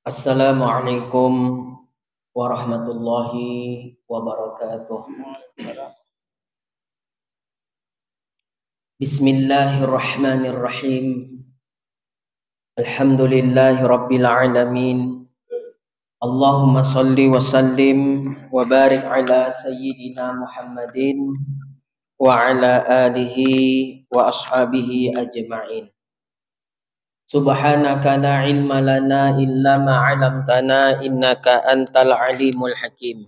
Assalamualaikum warahmatullahi wabarakatuh. Bismillahirrahmanirrahim. Alhamdulillahi rabbil alamin. Allahumma salli wa sallim wa barik ala sayyidina Muhammadin wa ala alihi wa ashabihi ajma'in. Subhanaka la ilma lana illa ma 'allamtana innaka antal alimul hakim.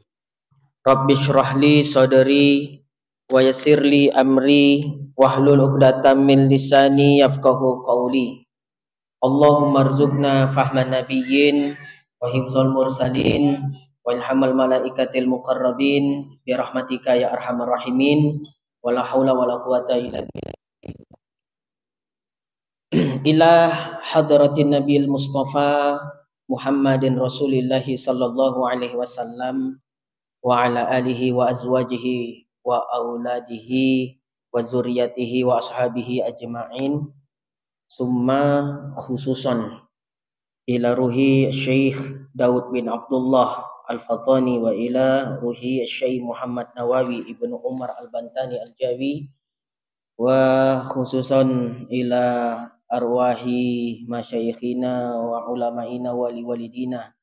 Rabbi shrah li sadri wa yassir li amri wahlul 'uqdatam min lisani yafqahu qawli. Allahumma rzuqna fahman nabiyyin wa hifzal mursalin wa ilhamal malaikatil muqarrabin bi rahmatika ya arhamar rahimin wa la haula wa la quwata illa billah. Ila hadratin Nabil Mustafa Muhammadin Rasulillahi sallallahu alaihi wasallam wa ala alihi wa azwajihi wa auladihi wa zuriyatihi wa ashabihi ajma'in. Summa khususan ila ruhi Syekh Daud bin Abdullah Al-Fatani wa ila ruhi Syekh Muhammad Nawawi Ibnu Umar Al-Bantani Al-Jawi wa khususan ila arwahi masyayikhina wa ulama'ina wali walidina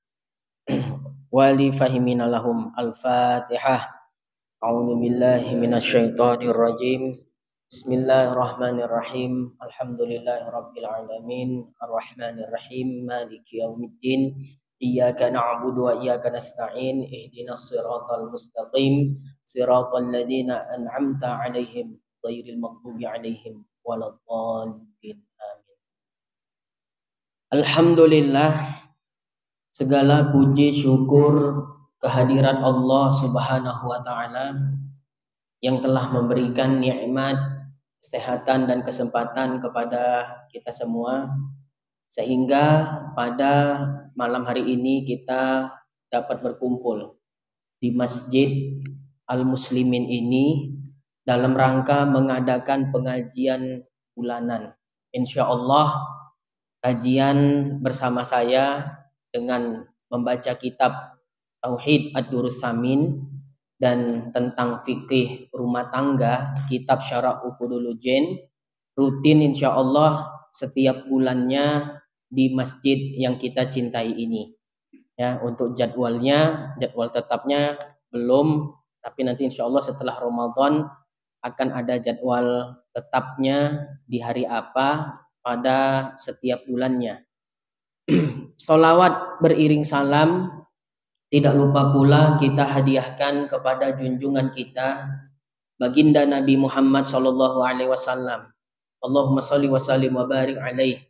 wali fahimina lahum. Al-Fatihah. A'udzu billahi minasyaitonir rajim. Bismillahirrahmanirrahim. Alhamdulillahi rabbil alamin. Arrahmanir rahim. Maliki yaumiddin. Iyyaka na'budu wa iyyaka nasta'in. Ihdinas siratal mustaqim. Siratal ladzina an'amta 'alaihim ghairil maghdubi 'alaihim waladdallin. Amin. Alhamdulillah, segala puji syukur kehadirat Allah Subhanahu wa taala yang telah memberikan nikmat kesehatan dan kesempatan kepada kita semua sehingga pada malam hari ini kita dapat berkumpul di Masjid Al-Muslimin ini dalam rangka mengadakan pengajian bulanan. Insya Allah kajian bersama saya dengan membaca kitab Tauhid Ad-Durus Samin dan tentang fikih rumah tangga kitab Syarah Uqudul-Ujen rutin insya Allah setiap bulannya di masjid yang kita cintai ini. Ya, untuk jadwal tetapnya belum, tapi nanti insya Allah setelah Ramadan akan ada jadwal tetapnya di hari apa pada setiap bulannya. Sholawat beriring salam tidak lupa pula kita hadiahkan kepada junjungan kita baginda Nabi Muhammad sallallahu alaihi wasallam. Allahumma sholli wa sallim wa barik alaihi.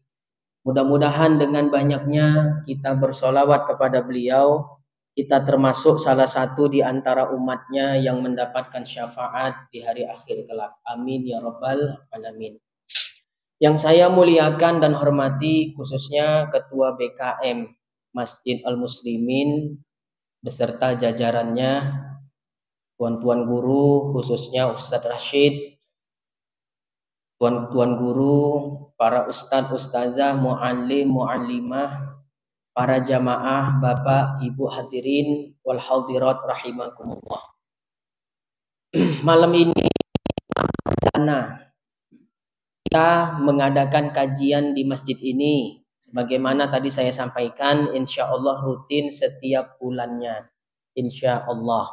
Mudah-mudahan dengan banyaknya kita bersolawat kepada beliau, kita termasuk salah satu di antara umatnya yang mendapatkan syafaat di hari akhir kelak. Amin ya rabbal alamin. Yang saya muliakan dan hormati khususnya Ketua BKM Masjid Al-Muslimin beserta jajarannya, tuan-tuan guru khususnya Ustadz Rashid, tuan-tuan guru, para ustadz, ustazah, muallim, muallimah, para jamaah, bapak, ibu hadirin wal hadirat rahimakumullah. Malam ini kita mengadakan kajian di masjid ini sebagaimana tadi saya sampaikan, insya Allah rutin setiap bulannya, insya Allah.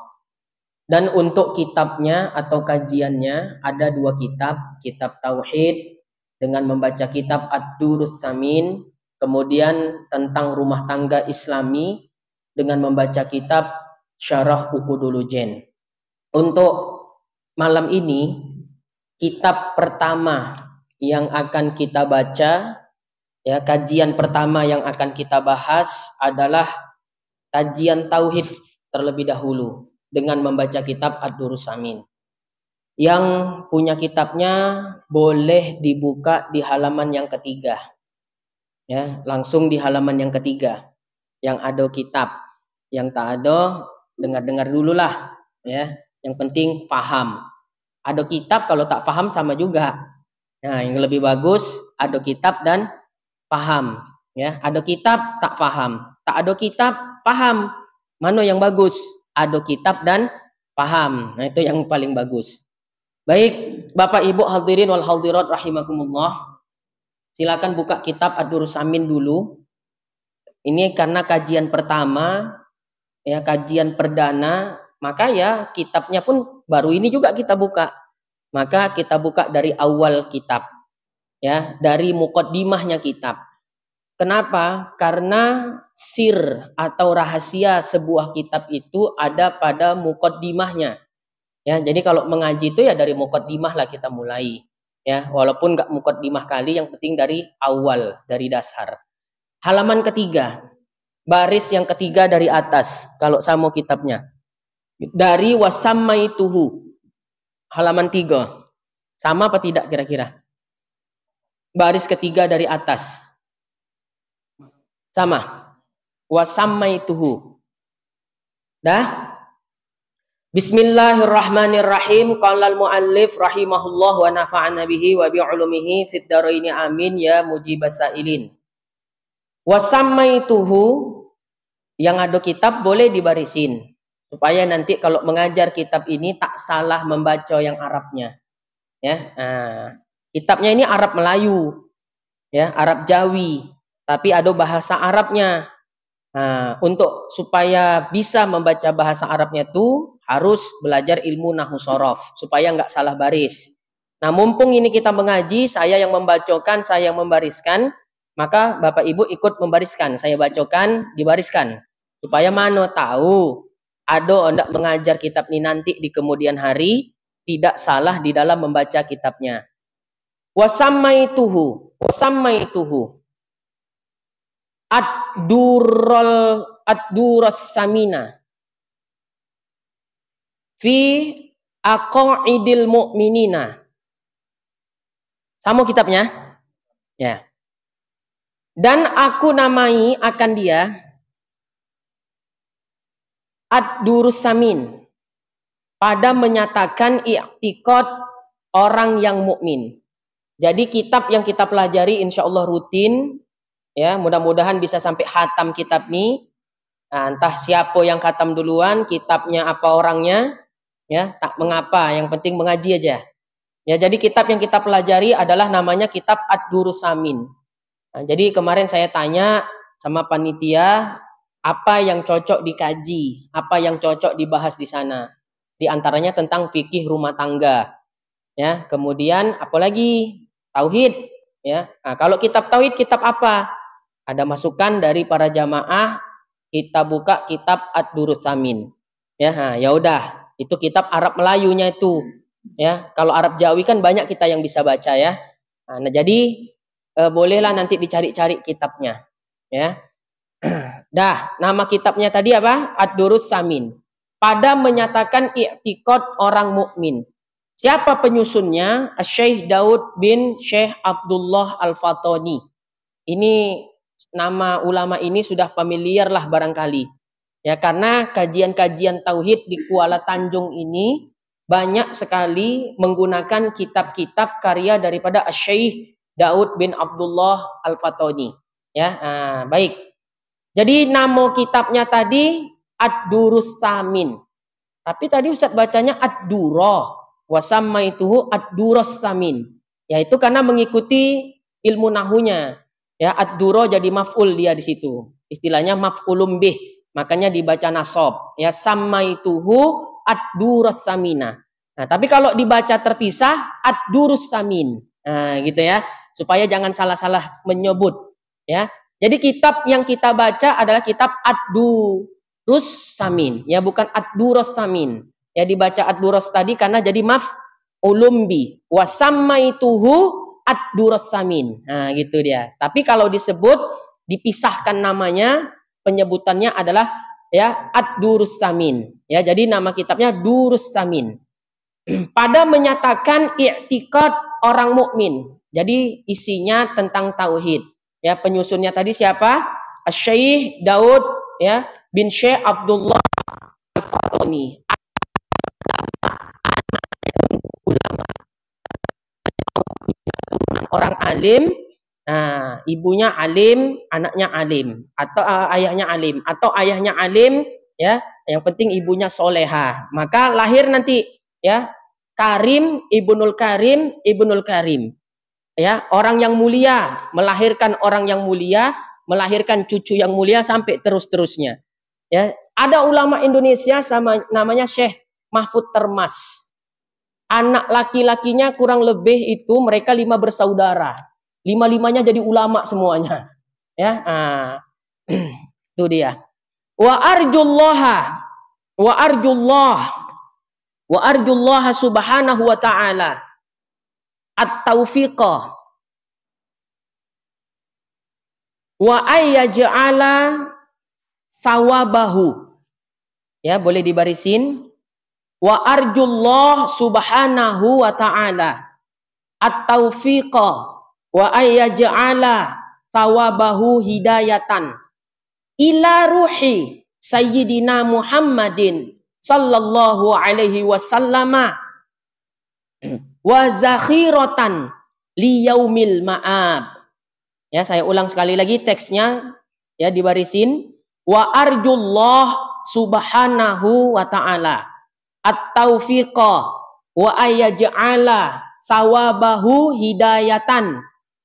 Dan untuk kitabnya atau kajiannya ada dua kitab, kitab Tauhid dengan membaca kitab Ad-Durus Samin, kemudian tentang rumah tangga Islami dengan membaca kitab Syarah Uqudul-Ujen. Untuk malam ini kitab pertama yang akan kita baca, ya, kajian pertama yang akan kita bahas adalah kajian Tauhid terlebih dahulu dengan membaca kitab Ad-Durus Samin. Yang punya kitabnya boleh dibuka di halaman yang ketiga. Ya, langsung di halaman yang ketiga. Yang ada kitab, yang tak ada dengar-dengar dulu lah, ya. Yang penting paham. Ada kitab kalau tak paham sama juga. Nah, yang lebih bagus ada kitab dan paham, ya. Ada kitab tak paham. Tak ada kitab, paham. Mana yang bagus? Ada kitab dan paham. Nah, itu yang paling bagus. Baik, Bapak Ibu hadirin wal hadirat rahimakumullah. Silakan buka kitab Ad-Durrus Samin dulu. Ini karena kajian pertama, ya kajian perdana, maka ya kitabnya pun baru ini juga kita buka. Maka kita buka dari awal kitab. Ya, dari muqaddimahnya kitab. Kenapa? Karena sir atau rahasia sebuah kitab itu ada pada muqaddimahnya. Ya, jadi kalau mengaji itu ya dari muqaddimah lah kita mulai. Ya, walaupun nggak muqaddimah kali, yang penting dari awal, dari dasar. Halaman ketiga, baris yang ketiga dari atas, kalau sama kitabnya. Dari wasammaituhu, halaman 3. Sama apa tidak kira-kira? Baris ketiga dari atas. Sama. Wasammaituhu. Dah? Bismillahirrahmanirrahim. Qala al-muallif rahimahullah wa nafa'ana bihi wa bi'ulumihi fid dharaini amin ya mujibas sailin. Wasammaituhu, yang ada kitab boleh dibarisin supaya nanti kalau mengajar kitab ini tak salah membaca yang Arabnya. Ya, kitabnya ini Arab Melayu, ya, Arab Jawi, tapi ada bahasa Arabnya. Untuk supaya bisa membaca bahasa Arabnya itu harus belajar ilmu nahwu shorof supaya nggak salah baris. Nah, mumpung ini kita mengaji, saya yang membacakan, saya yang membariskan, maka Bapak Ibu ikut membariskan. Saya bacakan, dibariskan supaya mana tahu ada hendak mengajar kitab ini nanti di kemudian hari tidak salah di dalam membaca kitabnya. Wasammaituhu ad-durras samina fi aqaidil mu'minina. Sama kitabnya? Ya. Dan aku namai akan dia ad-durrus samin, pada menyatakan i'tiqad orang yang mukmin. Jadi kitab yang kita pelajari insya Allah rutin, ya, mudah-mudahan bisa sampai khatam kitab ini. Nah, entah siapa yang khatam duluan, kitabnya apa orangnya, ya, tak mengapa, yang penting mengaji aja. Ya, jadi kitab yang kita pelajari adalah namanya kitab Ad-Durrus Samin. Nah, jadi kemarin saya tanya sama panitia, apa yang cocok dikaji, apa yang cocok dibahas di sana. Di antaranya tentang fikih rumah tangga. Ya, kemudian apalagi tauhid, ya. Nah, kalau kitab tauhid kitab apa? Ada masukan dari para jamaah, kita buka kitab Ad-Durrus Samin. Ya, ya udah, itu kitab Arab Melayunya itu. Ya, kalau Arab Jawi kan banyak kita yang bisa baca ya. Nah, jadi bolehlah nanti dicari-cari kitabnya. Ya. Dah, nama kitabnya tadi apa? Ad-Durrus Samin. Pada menyatakan i'tiqad orang mukmin. Siapa penyusunnya? Syekh Daud bin Syekh Abdullah Al-Fatani. Ini nama ulama ini sudah familiar lah barangkali. Ya, karena kajian-kajian tauhid di Kuala Tanjung ini banyak sekali menggunakan kitab-kitab karya daripada Syekh Daud bin Abdullah Al-Fatani. Ya, baik. Jadi nama kitabnya tadi Ad-Durrus Samin. Tapi tadi Ustaz bacanya Ad-Durrah. Wasammaituhu Ad-Durrus Samin. Yaitu karena mengikuti ilmu nahunya. Ya, Ad-Durrah jadi maf'ul dia di situ. Istilahnya maf'ulum bih. Makanya dibaca nasab. Ya, sammaituhu Ad-Durrus Samina. Nah, tapi kalau dibaca terpisah Ad-Durrus Samin. Nah, gitu ya. Supaya jangan salah-salah menyebut. Ya. Jadi kitab yang kita baca adalah kitab Ad-Durrus Samin. Ya, bukan Ad-Durrus Samin. Ya, dibaca Ad-Durrus tadi karena jadi maf'ulum bih. Wasammaituhu Ad-Durrus Samin. Nah, gitu dia. Tapi kalau disebut dipisahkan namanya, penyebutannya adalah ya Ad-Durrus Samin. Ya, jadi nama kitabnya Durrus Samin. Pada menyatakan i'tiqad orang mukmin. Jadi isinya tentang tauhid. Ya, penyusunnya tadi siapa? Syekh Daud ya bin Syekh Abdullah Al-Fatani. Ulama orang alim Nah, ibunya alim, anaknya alim, atau ayahnya alim, atau ayahnya alim, ya. Yang penting ibunya solehah. Maka lahir nanti, ya, Karim, Ibnul Karim, Ibnul Karim. Ya, orang yang mulia melahirkan orang yang mulia, melahirkan cucu yang mulia sampai terus-terusnya. Ya, ada ulama Indonesia sama namanya Syekh Mahfud Termas. Anak laki-lakinya kurang lebih itu mereka 5 bersaudara. 5-5-nya jadi ulama semuanya. Ya, itu dia. Wa arjullah subhanahu wa ta'ala at-taufiqah wa ayyaj'ala sawabahu. Ya, boleh dibarisin. Wa arjullah subhanahu wa ta'ala at-taufiqah wa ayyaj'ala sawabahu hidayatan ila ruhi sayyidina Muhammadin sallallahu alaihi wasallama wa zakhiratan liyaumil ma'ab. Ya, saya ulang sekali lagi teksnya, ya, dibarisin. Wa arjullah subhanahu wa ta'ala at-taufiqah wa ayyaj'ala sawabahu hidayatan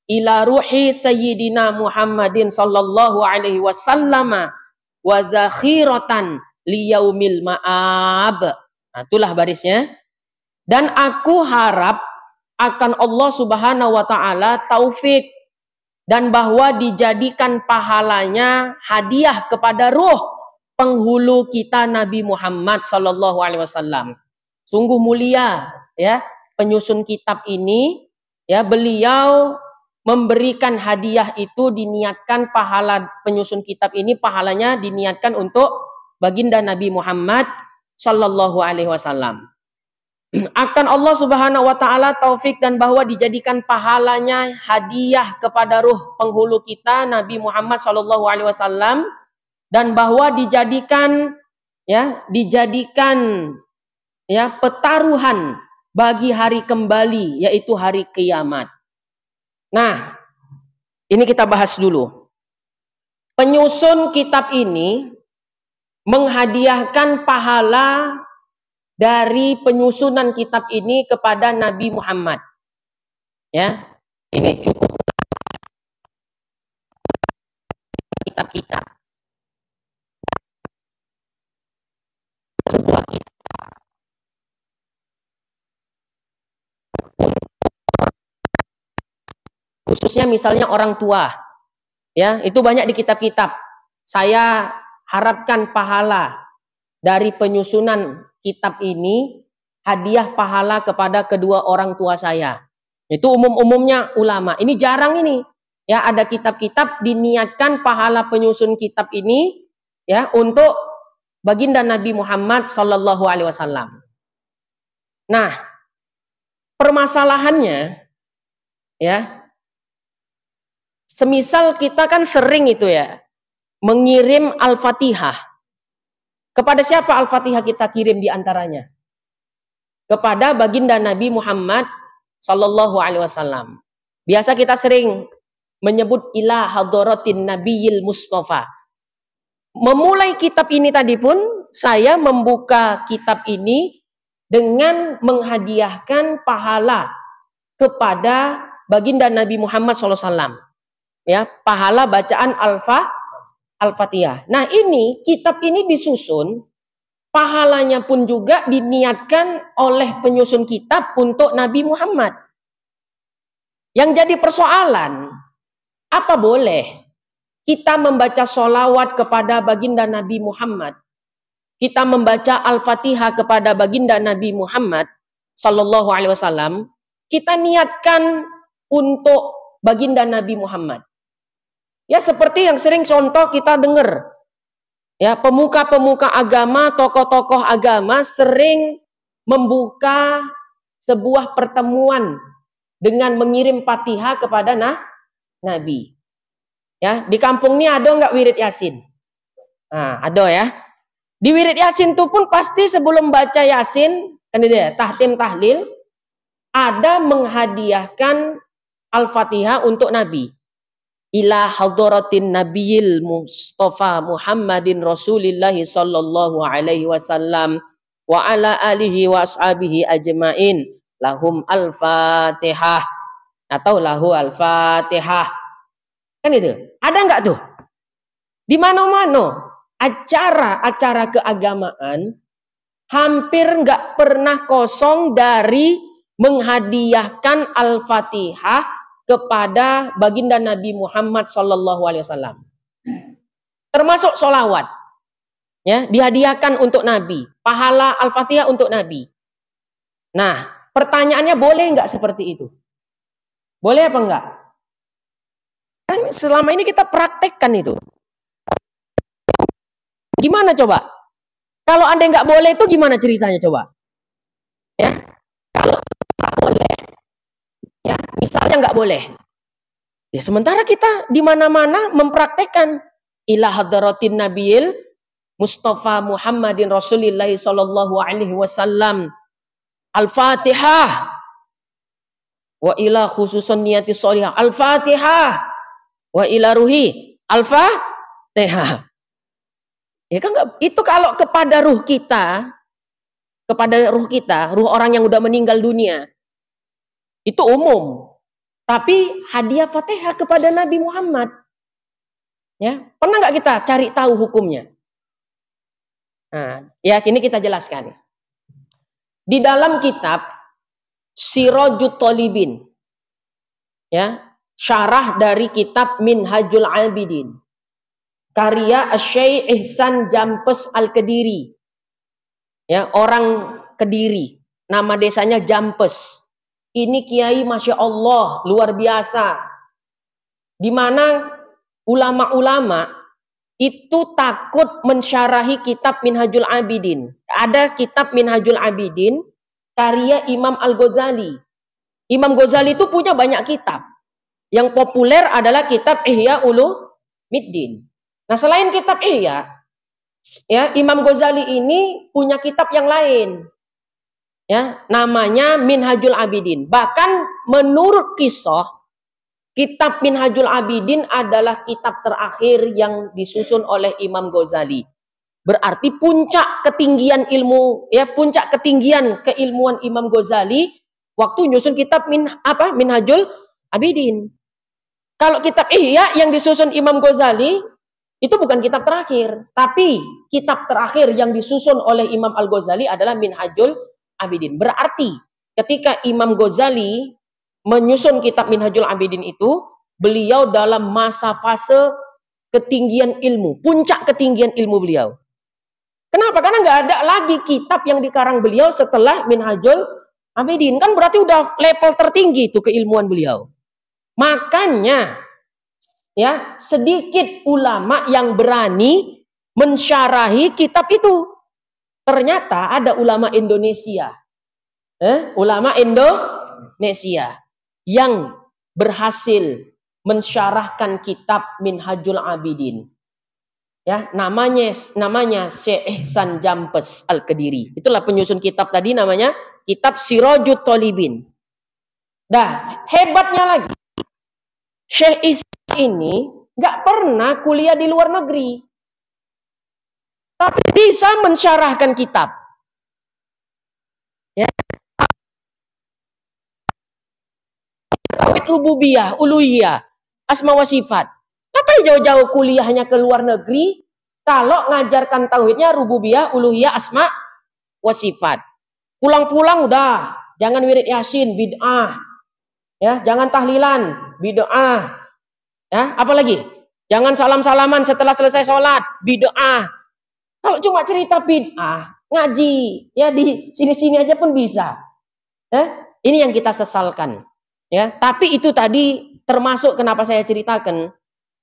ila ruhi sayyidina Muhammadin sallallahu alaihi wasallama wa zakhiratan liyaumil ma'ab. Nah, itulah barisnya. Dan aku harap akan Allah subhanahu wa ta'ala taufik dan bahwa dijadikan pahalanya hadiah kepada ruh penghulu kita Nabi Muhammad sallallahu alaihi wasallam. Sungguh mulia, ya, penyusun kitab ini, ya, beliau memberikan hadiah itu diniatkan pahala penyusun kitab ini pahalanya diniatkan untuk baginda Nabi Muhammad sallallahu alaihi wasallam. Akan Allah subhanahu wa ta'ala taufik dan bahwa dijadikan pahalanya hadiah kepada ruh penghulu kita Nabi Muhammad sallallahu alaihi wasallam dan bahwa dijadikan pertaruhan bagi hari kembali, yaitu hari kiamat. Nah, ini kita bahas dulu. Penyusun kitab ini menghadiahkan pahala dari penyusunan kitab ini kepada Nabi Muhammad. Ya, ini cukup kitab-kitab. Sebuah kitab. Khususnya misalnya orang tua, ya, itu banyak di kitab-kitab. Saya harapkan pahala dari penyusunan kitab ini, hadiah pahala kepada kedua orang tua saya. Itu umum-umumnya ulama. Ini jarang ini, ya, ada kitab-kitab diniatkan pahala penyusun kitab ini, ya, untuk baginda Nabi Muhammad sallallahu alaihi wasallam. Nah, permasalahannya, ya, semisal kita kan sering itu, ya, mengirim Al-Fatihah. Kepada siapa Al-Fatihah kita kirim diantaranya? Kepada baginda Nabi Muhammad sallallahu alaihi wasallam. Biasa kita sering menyebut ila hadratin nabiyil mustafa. Memulai kitab ini tadi pun saya membuka kitab ini dengan menghadiahkan pahala kepada baginda Nabi Muhammad sallallahu alaihi wasallam. Ya, pahala bacaan Al-Fatihah. Nah, ini kitab ini disusun, pahalanya pun juga diniatkan oleh penyusun kitab untuk Nabi Muhammad. Yang jadi persoalan, apa boleh kita membaca sholawat kepada baginda Nabi Muhammad, kita membaca Al-Fatihah kepada baginda Nabi Muhammad sallallahu alaihi wasallam, kita niatkan untuk baginda Nabi Muhammad. Ya, seperti yang sering contoh kita dengar. Ya, pemuka-pemuka agama, tokoh-tokoh agama sering membuka sebuah pertemuan dengan mengirim Fatihah kepada Nabi. Ya, di kampung ini ada nggak wirid Yasin? Nah, ada, ya. Di wirid Yasin itu pun pasti sebelum baca Yasin, kan itu ya, tahtim tahlil, ada menghadiahkan Al-Fatihah untuk Nabi. ila hadratin nabiyil Mustafa Muhammadin Rasulillahi sallallahu alaihi wasallam wa ala alihi wa ashabihi ajmain lahum al-fatihah atau lahu al-fatihah. Kan itu. Ada nggak tuh? Di mana-mana acara-acara keagamaan hampir nggak pernah kosong dari menghadiahkan al-fatihah kepada baginda Nabi Muhammad sallallahu alaihi wasallam. Termasuk sholawat. Ya, dihadiahkan untuk Nabi. Pahala al-fatihah untuk Nabi. Nah, pertanyaannya boleh nggak seperti itu? Boleh apa enggak? Selama ini kita praktekkan itu. Gimana coba? Kalau Anda nggak boleh itu gimana ceritanya coba? Ya, kalau nggak boleh, ya misalnya nggak boleh. Ya sementara kita di mana-mana mempraktekkan ila hadratin nabiyil Mustafa Muhammadin Rasulillah sallallahu alaihi wasallam al-Fatihah wa ila khususun niyati sholihah al-Fatihah wa ila ruhi al-Fatihah. Ya kan itu kalau kepada ruh kita, ruh orang yang udah meninggal dunia, itu umum. Tapi hadiah Fatihah kepada Nabi Muhammad, ya pernah nggak kita cari tahu hukumnya? Nah, ya kini kita jelaskan. Di dalam kitab Sirajut Thalibin, ya syarah dari kitab Minhajul Abidin, karya Syekh Ihsan Jampes Al-Kediri, ya orang Kediri, nama desanya Jampes. Ini kiai masya Allah luar biasa, di mana ulama-ulama itu takut mensyarahi kitab Minhajul Abidin. Ada kitab Minhajul Abidin karya Imam Al-Ghazali. Imam Ghazali itu punya banyak kitab. Yang populer adalah kitab Ihya Ulumuddin. Nah, selain kitab Ihya, ya Imam Ghazali ini punya kitab yang lain. Ya, namanya Minhajul Abidin. Bahkan menurut kisah, kitab Minhajul Abidin adalah kitab terakhir yang disusun oleh Imam Ghazali. Berarti puncak ketinggian ilmu, ya puncak ketinggian keilmuan Imam Ghazali waktu nyusun kitab Minhajul Abidin. Kalau kitab Ihya yang disusun Imam Ghazali itu bukan kitab terakhir, tapi kitab terakhir yang disusun oleh Imam Al-Ghazali adalah Minhajul Abidin. Berarti ketika Imam Ghazali menyusun kitab Minhajul Abidin itu, beliau dalam masa fase ketinggian ilmu, puncak ketinggian ilmu beliau. Kenapa? Karena nggak ada lagi kitab yang dikarang beliau setelah Minhajul Abidin. Kan berarti udah level tertinggi itu keilmuan beliau. Makanya ya sedikit ulama yang berani mensyarahi kitab itu. Ternyata ada ulama Indonesia, ulama Indonesia yang berhasil mensyarahkan kitab Minhajul Abidin. Ya, namanya Syekh Ihsan Jampes Al-Kediri. Itulah penyusun kitab tadi, namanya kitab Sirajut Thalibin. Dah, hebatnya lagi, Syekh Ihsan ini nggak pernah kuliah di luar negeri, tapi bisa mensyarahkan kitab. Ya. Tauhid rububiyah, uluhiyah, asma wa sifat. Ngapain jauh-jauh kuliahnya ke luar negeri kalau ngajarkan tauhidnya rububiyah, uluhiyah, asma wa sifat. Pulang-pulang udah, jangan wirid yasin, bid'ah. Ya, jangan tahlilan, bid'ah. Ya, apalagi? Jangan salam-salaman setelah selesai sholat, bid'ah. Kalau cuma cerita bid'ah, ngaji, ya di sini-sini aja pun bisa. Ini yang kita sesalkan. Ya, tapi itu tadi termasuk kenapa saya ceritakan.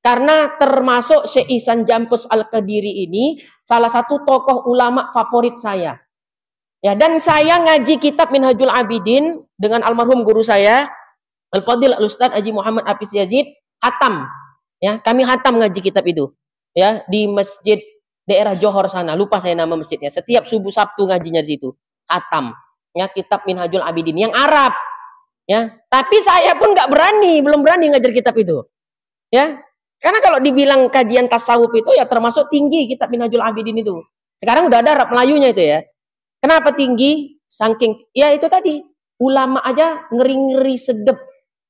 Karena termasuk Syekh Ihsan Jampes Al-Kediri ini salah satu tokoh ulama favorit saya. Ya, dan saya ngaji kitab Minhajul Abidin dengan almarhum guru saya, Al-Fadil Al-Ustaz Haji Muhammad Hafiz Yazid, hatam. Ya, kami hatam ngaji kitab itu. Ya, di masjid daerah Johor sana, lupa saya nama masjidnya. Setiap subuh Sabtu ngajinya di situ. Hatam. Ya, kitab Minhajul Abidin yang Arab. Ya, tapi saya pun belum berani ngajar kitab itu. Ya, karena kalau dibilang kajian tasawuf itu ya termasuk tinggi kitab Minhajul Abidin itu. Sekarang udah ada Arab Melayunya itu ya. Kenapa tinggi? Saking ya itu tadi, ulama aja ngeri-ngeri sedep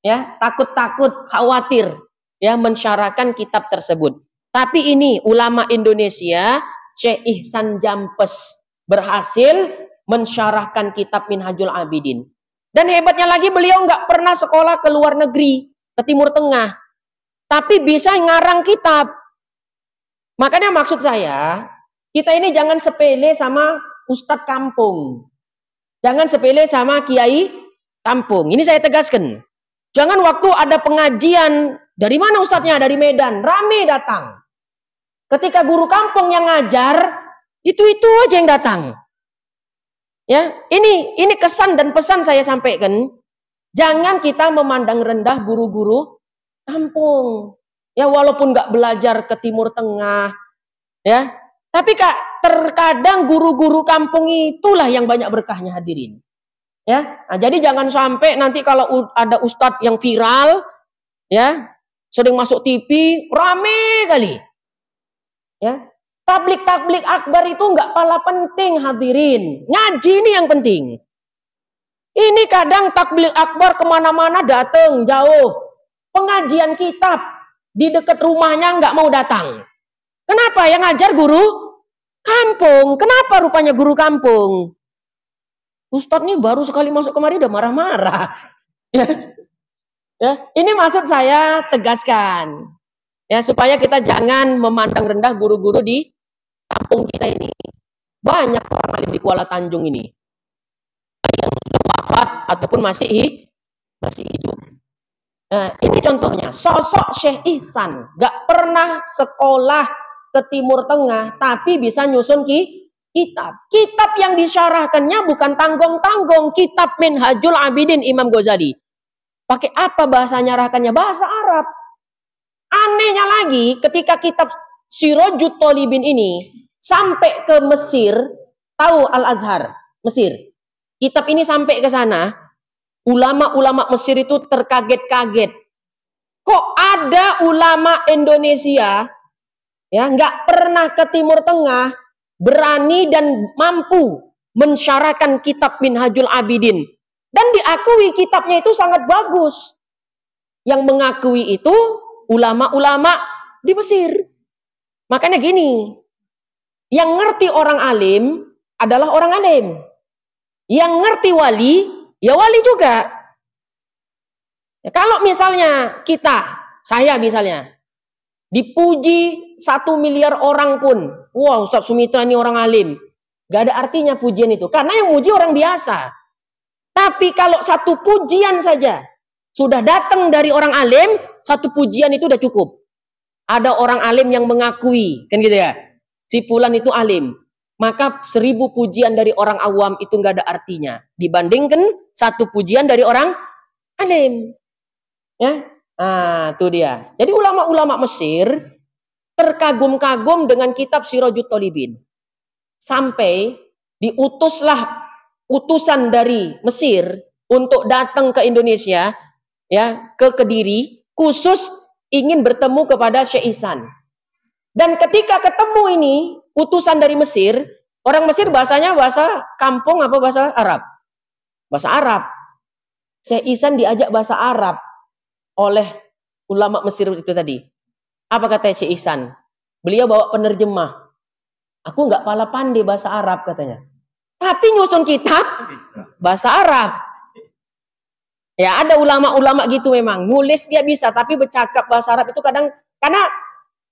ya, takut-takut, khawatir ya mensyarahkan kitab tersebut. Tapi ini ulama Indonesia, Syekh Ihsan Jampes berhasil mensyarahkan kitab Minhajul Abidin. Dan hebatnya lagi beliau nggak pernah sekolah ke luar negeri, ke Timur Tengah. Tapi bisa ngarang kitab. Makanya maksud saya, kita ini jangan sepele sama ustadz kampung. Jangan sepele sama kiai kampung. Ini saya tegaskan. Jangan waktu ada pengajian, dari mana ustadznya? Dari Medan. Rame datang. Ketika guru kampung yang ngajar, itu-itu aja yang datang. Ya, ini kesan dan pesan saya sampaikan. Jangan kita memandang rendah guru-guru kampung. Ya, walaupun nggak belajar ke Timur Tengah, ya. Tapi terkadang guru-guru kampung itulah yang banyak berkahnya hadirin. Ya, nah, jadi jangan sampai nanti kalau ada ustadz yang viral, ya, sering masuk TV, rame kali. Ya, tablik akbar itu nggak kalah penting hadirin. Ngaji ini yang penting. Ini kadang tablik akbar kemana-mana datang jauh. Pengajian kitab di dekat rumahnya nggak mau datang. Kenapa? Yang ngajar guru kampung. Kenapa rupanya guru kampung? Ustadz nih baru sekali masuk kemari udah marah-marah. Ya, ini maksud saya tegaskan. Ya, supaya kita jangan memandang rendah guru-guru di kampung kita ini. Banyak orang alim di Kuala Tanjung ini yang sudah wafat ataupun masih hidup. Nah, ini contohnya, sosok Syekh Ihsan gak pernah sekolah ke Timur Tengah, tapi bisa nyusun kitab. Kitab yang disyarahkannya bukan tanggung-tanggung, kitab Minhajul Abidin Imam Ghazali. Pakai apa bahasa nyarahkannya? Bahasa Arab. Anehnya lagi, ketika kitab Sirajut Thalibin ini sampai ke Mesir, tahu Al-Azhar, Mesir. Kitab ini sampai ke sana, ulama-ulama Mesir itu terkaget-kaget. Kok ada ulama Indonesia ya nggak pernah ke Timur Tengah berani dan mampu mensyarahkan kitab Minhajul Abidin dan diakui kitabnya itu sangat bagus. Yang mengakui itu ulama-ulama di Mesir. Makanya gini, yang ngerti orang alim adalah orang alim. Yang ngerti wali, ya wali juga. Ya, kalau misalnya saya misalnya, dipuji 1 miliar orang pun, wah Ustadz Sumitra ini orang alim. Gak ada artinya pujian itu. Karena yang muji orang biasa. Tapi kalau satu pujian saja, sudah datang dari orang alim, satu pujian itu udah cukup. Ada orang alim yang mengakui, kan gitu ya. Si fulan itu alim. Maka 1000 pujian dari orang awam itu nggak ada artinya dibandingkan satu pujian dari orang alim. Ya, nah itu dia. Jadi ulama-ulama Mesir terkagum-kagum dengan kitab Sirajut Thalibin. Sampai diutuslah utusan dari Mesir untuk datang ke Indonesia, ya, ke Kediri, khusus ingin bertemu kepada Syekh Ihsan. Dan ketika ketemu ini utusan dari Mesir, orang Mesir bahasanya bahasa kampung apa bahasa Arab? Bahasa Arab. Syekh Ihsan diajak bahasa Arab oleh ulama Mesir itu tadi. Apa kata Syekh Ihsan? Beliau bawa penerjemah. Aku nggak pala pandai bahasa Arab katanya. Tapi nyusun kitab bahasa Arab. Ya ada ulama-ulama gitu memang. Nulis dia bisa, tapi bercakap bahasa Arab itu kadang, karena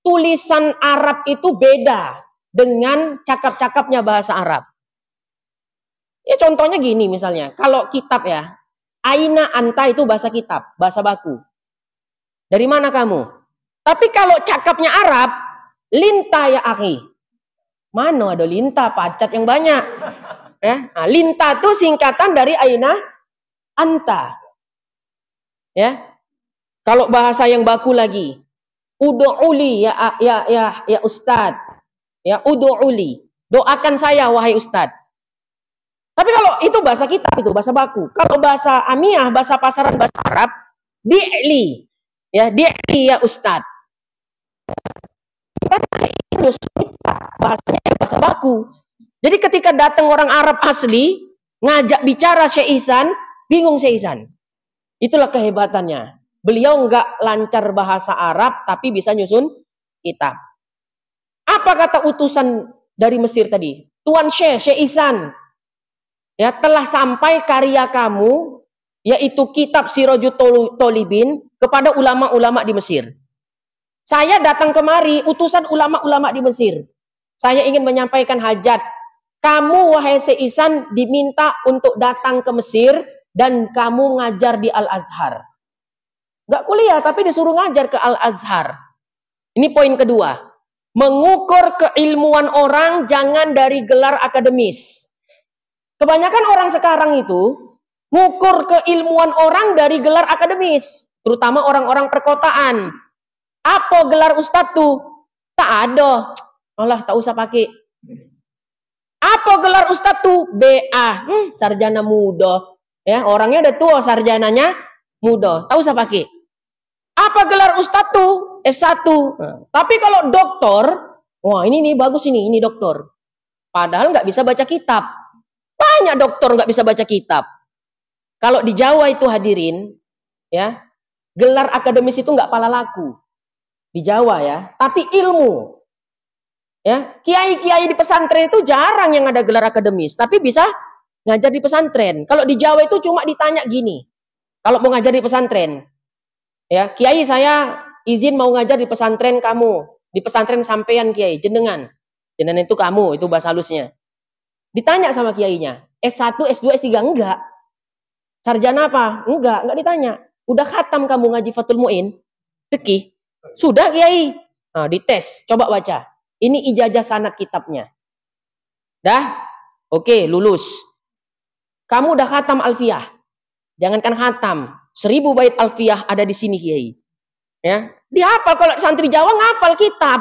tulisan Arab itu beda dengan cakap-cakapnya bahasa Arab. Ya contohnya gini misalnya, kalau kitab ya, Aina anta itu bahasa kitab, bahasa baku. Dari mana kamu? Tapi kalau cakapnya Arab, linta ya akhi. Mana ada linta, pacat yang banyak. Ya, nah, linta itu singkatan dari Aina anta. Ya, kalau bahasa yang baku lagi, ud'uli ya Ustad. Ya, ud'uli. Doakan saya wahai Ustad. Tapi kalau itu bahasa kitab, itu bahasa baku. Kalau bahasa Amiyah, bahasa pasaran, bahasa Arab, bi'li. Ya, dia ya Ustadz. Bahasanya bahasa baku. Jadi ketika datang orang Arab asli, ngajak bicara Syekh Ihsan, bingung Syekh Ihsan. Itulah kehebatannya. Beliau nggak lancar bahasa Arab, tapi bisa nyusun kitab. Apa kata utusan dari Mesir tadi? Tuan Syekh Ihsan, ya telah sampai karya kamu, yaitu kitab Sirajut Tolibin, kepada ulama-ulama di Mesir. Saya datang kemari, utusan ulama-ulama di Mesir. Saya ingin menyampaikan hajat. Kamu, wahai Syekh Ihsan, diminta untuk datang ke Mesir dan kamu ngajar di Al-Azhar. Gak kuliah, tapi disuruh ngajar ke Al-Azhar. Ini poin kedua. Mengukur keilmuan orang jangan dari gelar akademis. Kebanyakan orang sekarang itu mengukur keilmuan orang dari gelar akademis. Terutama orang-orang perkotaan. Apa gelar ustadz tuh? Tak ada. Allah, tak usah pakai. Apa gelar ustadz tuh? BA. Sarjana muda. Ya, orangnya udah tua, sarjananya muda. Tak usah pakai. Apa gelar ustadz tuh? S1. Tapi kalau doktor, wah ini nih bagus ini doktor. Padahal nggak bisa baca kitab. Banyak doktor nggak bisa baca kitab. Kalau di Jawa itu hadirin, ya gelar akademis itu nggak pala laku. Di Jawa ya, tapi ilmu. Ya, kiai-kiai di pesantren itu jarang yang ada gelar akademis, tapi bisa ngajar di pesantren. Kalau di Jawa itu cuma ditanya gini. Kalau mau ngajar di pesantren, ya, kiai saya izin mau ngajar di pesantren kamu, di pesantren sampean kiai, jenengan. Jenengan itu kamu, itu bahasa halusnya. Ditanya sama kiainya, S1, S2, S3 enggak. Sarjana apa? Enggak ditanya. Udah khatam kamu ngaji Fathul Mu'in? Fikih? Sudah kiai. Nah, dites, coba baca. Ini ijazah sanad kitabnya. Dah? Oke, lulus. Kamu udah khatam Alfiyah. Jangankan khatam, 1000 bait Alfiyah ada di sini kiai. Ya, dihafal. Kalau santri Jawa ngafal kitab.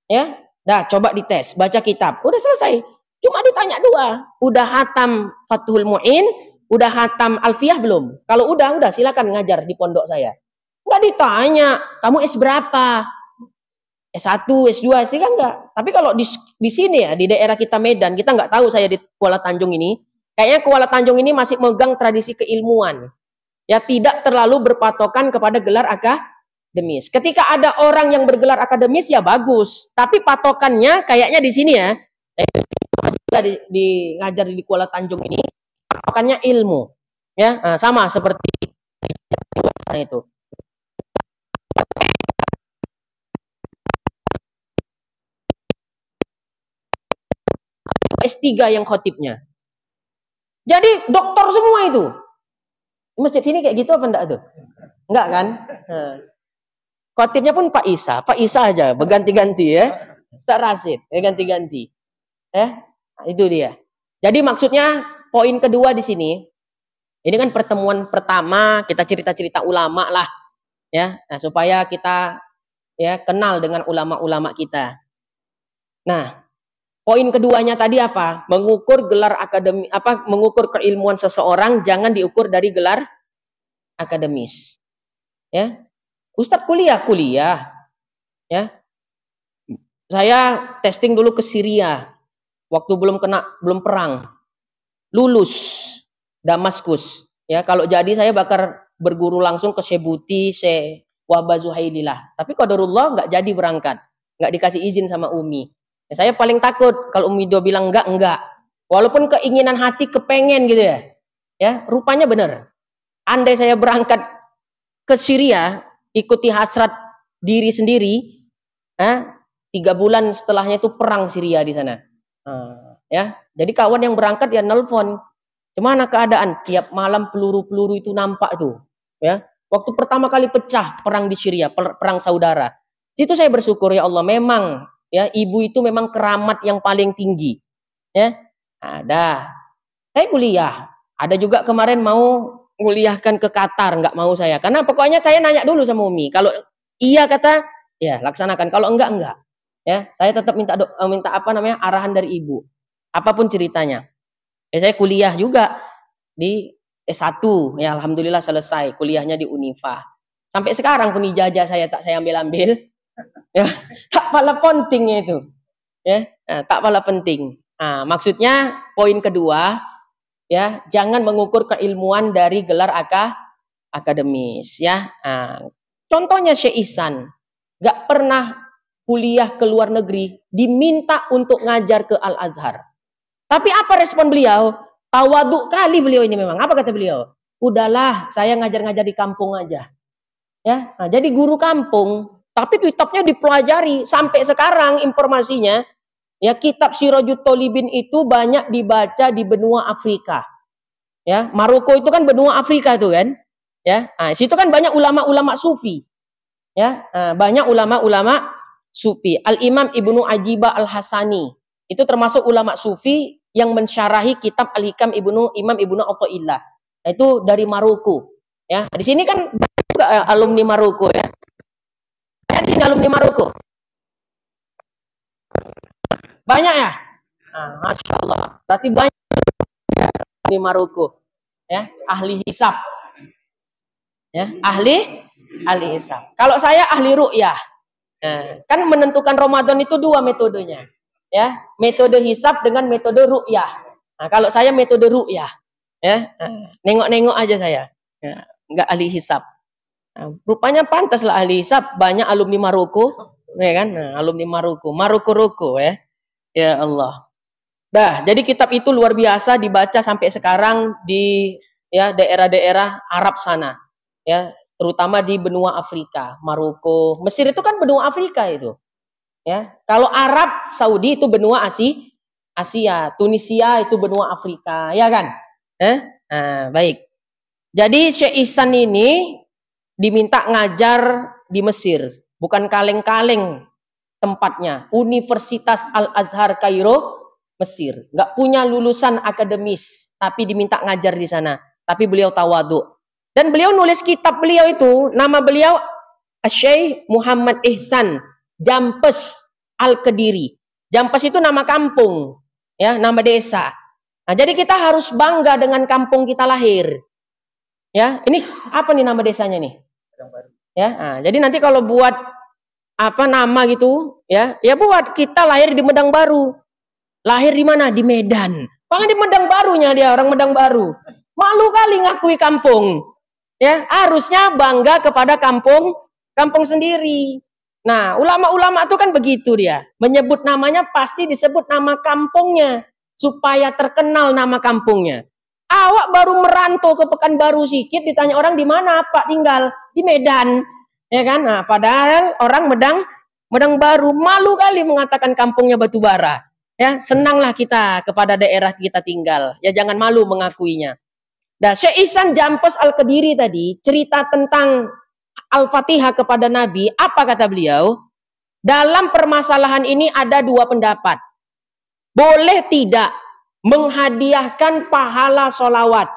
Ya, dah coba dites, baca kitab. Udah selesai. Cuma ditanya dua. Udah khatam Fathul Mu'in, udah khatam Alfiyah belum? Kalau udah silakan ngajar di pondok saya. Nggak ditanya, kamu S berapa? S1, S2, S3 enggak. Tapi kalau di sini ya, di daerah kita Medan, kita nggak tahu saya di Kuala Tanjung ini. Kayaknya Kuala Tanjung ini masih megang tradisi keilmuan. Ya, tidak terlalu berpatokan kepada gelar akademis. Ketika ada orang yang bergelar akademis ya bagus. Tapi patokannya kayaknya di sini ya. Saya di ngajar di Kuala Tanjung ini, patokannya ilmu. Ya, sama seperti itu. S3 yang khotibnya. Jadi doktor semua itu. Masjid sini kayak gitu apa enggak tuh? Enggak kan? Khotibnya pun Pak Isa aja berganti-ganti ya. Ustaz Rasid ya ganti-ganti. Nah, itu dia. Jadi maksudnya poin kedua di sini, ini kan pertemuan pertama kita cerita-cerita ulama lah, ya. Nah, supaya kita ya kenal dengan ulama-ulama kita. Nah, poin keduanya tadi apa? Mengukur gelar akademi, mengukur keilmuan seseorang jangan diukur dari gelar akademis. Ya. Ustadz kuliah. Ya. Saya testing dulu ke Syria. Waktu belum perang. Lulus Damaskus. Ya, kalau jadi saya bakal berguru langsung ke Syebuti, Wahbah Zuhaililah. Tapi qadarullah nggak jadi berangkat. Nggak dikasih izin sama Umi. Ya, saya paling takut kalau Umi Do bilang enggak. Walaupun keinginan hati kepengen gitu ya. Ya, rupanya benar. Andai saya berangkat ke Syria, ikuti hasrat diri sendiri, 3 bulan setelahnya itu perang Syria di sana. Ya, jadi kawan yang berangkat ya nelpon. Gimana keadaan? Tiap malam peluru-peluru itu nampak tuh. Ya, waktu pertama kali pecah perang di Syria, perang saudara. Itu saya bersyukur ya Allah, memang ya ibu itu memang keramat yang paling tinggi. Ya, ada. Saya kuliah. Ada juga kemarin mau kuliahkan ke Qatar, nggak mau saya. Karena pokoknya saya nanya dulu sama Umi. Kalau iya kata, ya laksanakan. Kalau enggak. Ya, saya tetap minta arahan dari ibu. Apapun ceritanya. Ya, saya kuliah juga di S1. Ya, alhamdulillah selesai kuliahnya di Unifah. Sampai sekarang pun ijazah tak saya ambil-ambil. Ya, tak pala pentingnya itu. Ya, tak pala penting. Nah, maksudnya poin kedua, ya, jangan mengukur keilmuan dari gelar akademis, ya. Nah, contohnya Syekh Ihsan, gak pernah kuliah ke luar negeri, diminta untuk ngajar ke Al-Azhar. Tapi apa respon beliau? Tawaduk kali beliau ini memang. Apa kata beliau? Udahlah, saya ngajar-ngajar di kampung aja. Ya, nah, jadi guru kampung, tapi kitabnya dipelajari sampai sekarang informasinya. Ya, kitab Sirajut Tholibin itu banyak dibaca di benua Afrika. Ya, Maroko itu kan benua Afrika itu kan. Ya, nah, situ kan banyak ulama-ulama sufi. Ya, nah, banyak ulama-ulama sufi. Al-Imam Ibnu Ajibah Al-Hasani itu termasuk ulama sufi yang mensyarahi kitab Al-Hikam Imam Ibnu Athaillah. Nah, itu dari Maroko. Ya, di sini kan juga alumni Maroko ya. Di sini alumni Maroko. Banyak ya? Nah, Masya Allah. Berarti banyak di Maroko. Ya, ahli hisab. Ya, ahli hisab. Kalau saya ahli ru'yah. Nah, kan menentukan Ramadan itu dua metodenya. Ya, metode hisab dengan metode ru'yah. Nah, kalau saya metode ru'yah. Ya, nengok-nengok aja saya. Ya, enggak ahli hisab. Nah, rupanya pantaslah ahli hisab, banyak alumni Maroko, ya kan? Nah, alumni Maroko ya. Ya Allah. Dah, jadi kitab itu luar biasa dibaca sampai sekarang di ya daerah-daerah Arab sana. Ya, terutama di benua Afrika, Maroko, Mesir itu kan benua Afrika itu. Ya, kalau Arab Saudi itu benua Asia, Tunisia itu benua Afrika, ya kan? Nah, baik. Jadi Syekh Ihsan ini diminta ngajar di Mesir, bukan kaleng-kaleng tempatnya. Universitas Al-Azhar Kairo, Mesir. Nggak punya lulusan akademis, tapi diminta ngajar di sana. Tapi beliau tawadhu. Dan beliau nulis kitab beliau itu, nama beliau Syekh Muhammad Ihsan Jampes Al-Kediri. Jampes itu nama kampung, ya, nama desa. Nah, jadi kita harus bangga dengan kampung kita lahir. Ya, ini apa nih nama desanya nih? Ya, nah, jadi nanti kalau buat apa nama gitu, ya buat kita lahir di Medang Baru. Lahir di mana? Di Medan. Malah di Medang Barunya dia, orang Medang Baru. Malu kali ngakui kampung. Ya, harusnya bangga kepada kampung sendiri. Nah, ulama-ulama itu kan begitu dia. Menyebut namanya pasti disebut nama kampungnya supaya terkenal nama kampungnya. Awak baru merantau ke Pekanbaru sedikit, ditanya orang di mana Pak tinggal? Di Medan. Ya kan? Nah, padahal orang Medang Baru malu kali mengatakan kampungnya Batubara. Ya, senanglah kita kepada daerah kita tinggal. Ya, jangan malu mengakuinya. Nah, Syekh Ihsan Jampes Al-Kediri tadi cerita tentang Al-Fatihah kepada Nabi. Apa kata beliau? Dalam permasalahan ini ada dua pendapat. Boleh tidak menghadiahkan pahala solawat,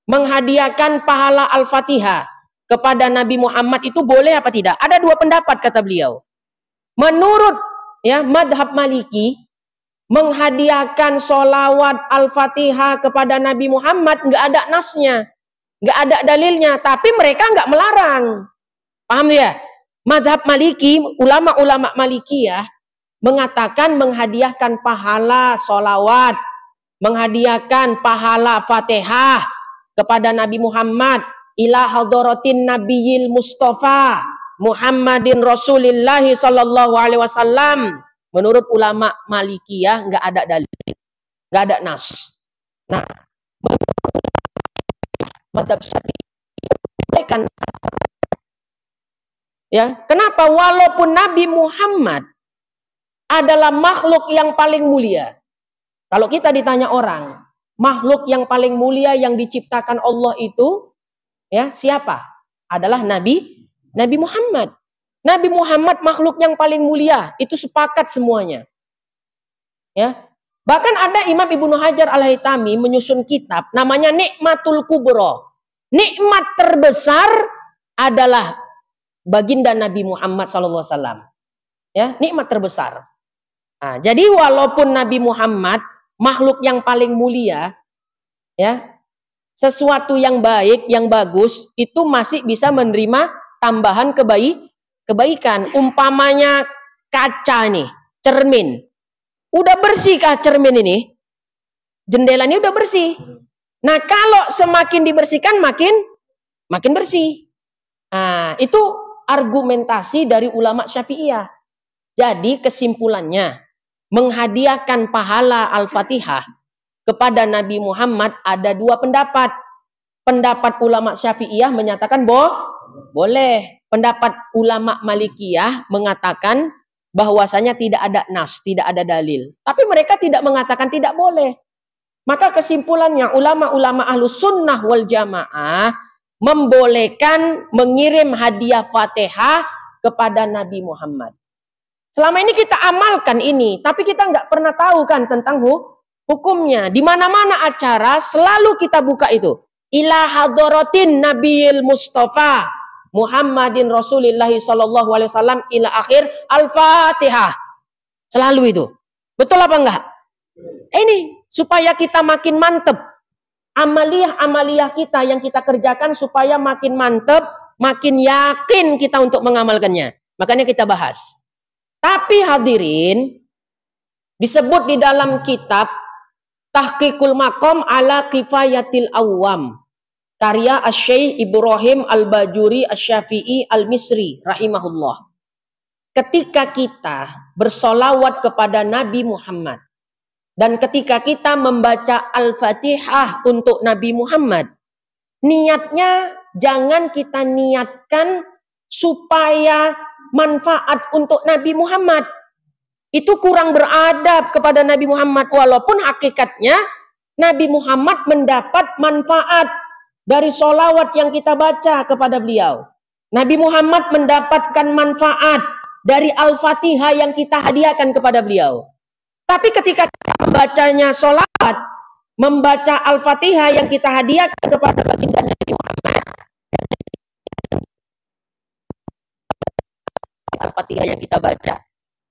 menghadiahkan pahala Al-Fatihah kepada Nabi Muhammad itu boleh apa tidak? Ada dua pendapat kata beliau. Menurut ya madhab Maliki, menghadiahkan solawat Al-Fatihah kepada Nabi Muhammad nggak ada nasnya, nggak ada dalilnya, tapi mereka nggak melarang. Paham ya? Madhab Maliki, ulama-ulama Maliki ya mengatakan menghadiahkan pahala solawat, menghadiahkan pahala Fatihah kepada Nabi Muhammad ila hadaratin Nabiyil Mustafa Muhammadin Rasulillahi sallallahu alaihi wasallam. Menurut ulama Malikiyah nggak ada dalil, nggak ada nas. Nah, madhab Syafi'i kan ya, kenapa? Walaupun Nabi Muhammad adalah makhluk yang paling mulia. Kalau kita ditanya orang, makhluk yang paling mulia yang diciptakan Allah itu ya siapa? Adalah Nabi Muhammad. Nabi Muhammad makhluk yang paling mulia, itu sepakat semuanya. Ya. Bahkan ada Imam Ibnu Hajar Al-Haytami menyusun kitab namanya Nikmatul Kubra. Nikmat terbesar adalah baginda Nabi Muhammad SAW. Ya, nikmat terbesar. Nah, jadi walaupun Nabi Muhammad makhluk yang paling mulia, ya, sesuatu yang baik, yang bagus, itu masih bisa menerima tambahan kebaikan. Umpamanya kaca nih, cermin. Udah bersihkah cermin ini? Jendelanya udah bersih. Nah, kalau semakin dibersihkan makin bersih. Nah, itu argumentasi dari ulama Syafi'iyah. Jadi kesimpulannya, menghadiahkan pahala Al-Fatihah kepada Nabi Muhammad ada dua pendapat. Pendapat ulama Syafi'iyah menyatakan boleh. Pendapat ulama Malikiyah mengatakan bahwasanya tidak ada nas, tidak ada dalil. Tapi mereka tidak mengatakan tidak boleh. Maka kesimpulannya ulama-ulama Ahlus Sunnah wal Jamaah membolehkan mengirim hadiah Fatihah kepada Nabi Muhammad. Selama ini kita amalkan ini, tapi kita nggak pernah tahu kan tentang hukumnya. Di mana-mana acara selalu kita buka itu. Ila hadratin Nabiyil Mustafa Muhammadin Rasulillahi sallallahu alaihi wasallam ila akhir Al-Fatihah. Selalu itu. Betul apa enggak? Ini supaya kita makin mantep. Amaliyah-amaliyah kita yang kita kerjakan supaya makin mantep, makin yakin kita untuk mengamalkannya. Makanya kita bahas. Tapi hadirin, disebut di dalam kitab Tahqiqul Maqam ala Kifayatil Awam, karya Asy-Syaikh Ibrahim Al-Bajuri Asy-Syafi'i Al-Misri rahimahullah. Ketika kita bersolawat kepada Nabi Muhammad dan ketika kita membaca Al-Fatihah untuk Nabi Muhammad, niatnya jangan kita niatkan supaya manfaat untuk Nabi Muhammad. Itu kurang beradab kepada Nabi Muhammad. Walaupun hakikatnya Nabi Muhammad mendapat manfaat dari solawat yang kita baca kepada beliau. Nabi Muhammad mendapatkan manfaat dari Al-Fatihah yang kita hadiahkan kepada beliau. Tapi ketika kita membacanya solawat, membaca Al-Fatihah yang kita hadiahkan kepada baginda Nabi Muhammad, Al-Fatihah yang kita baca,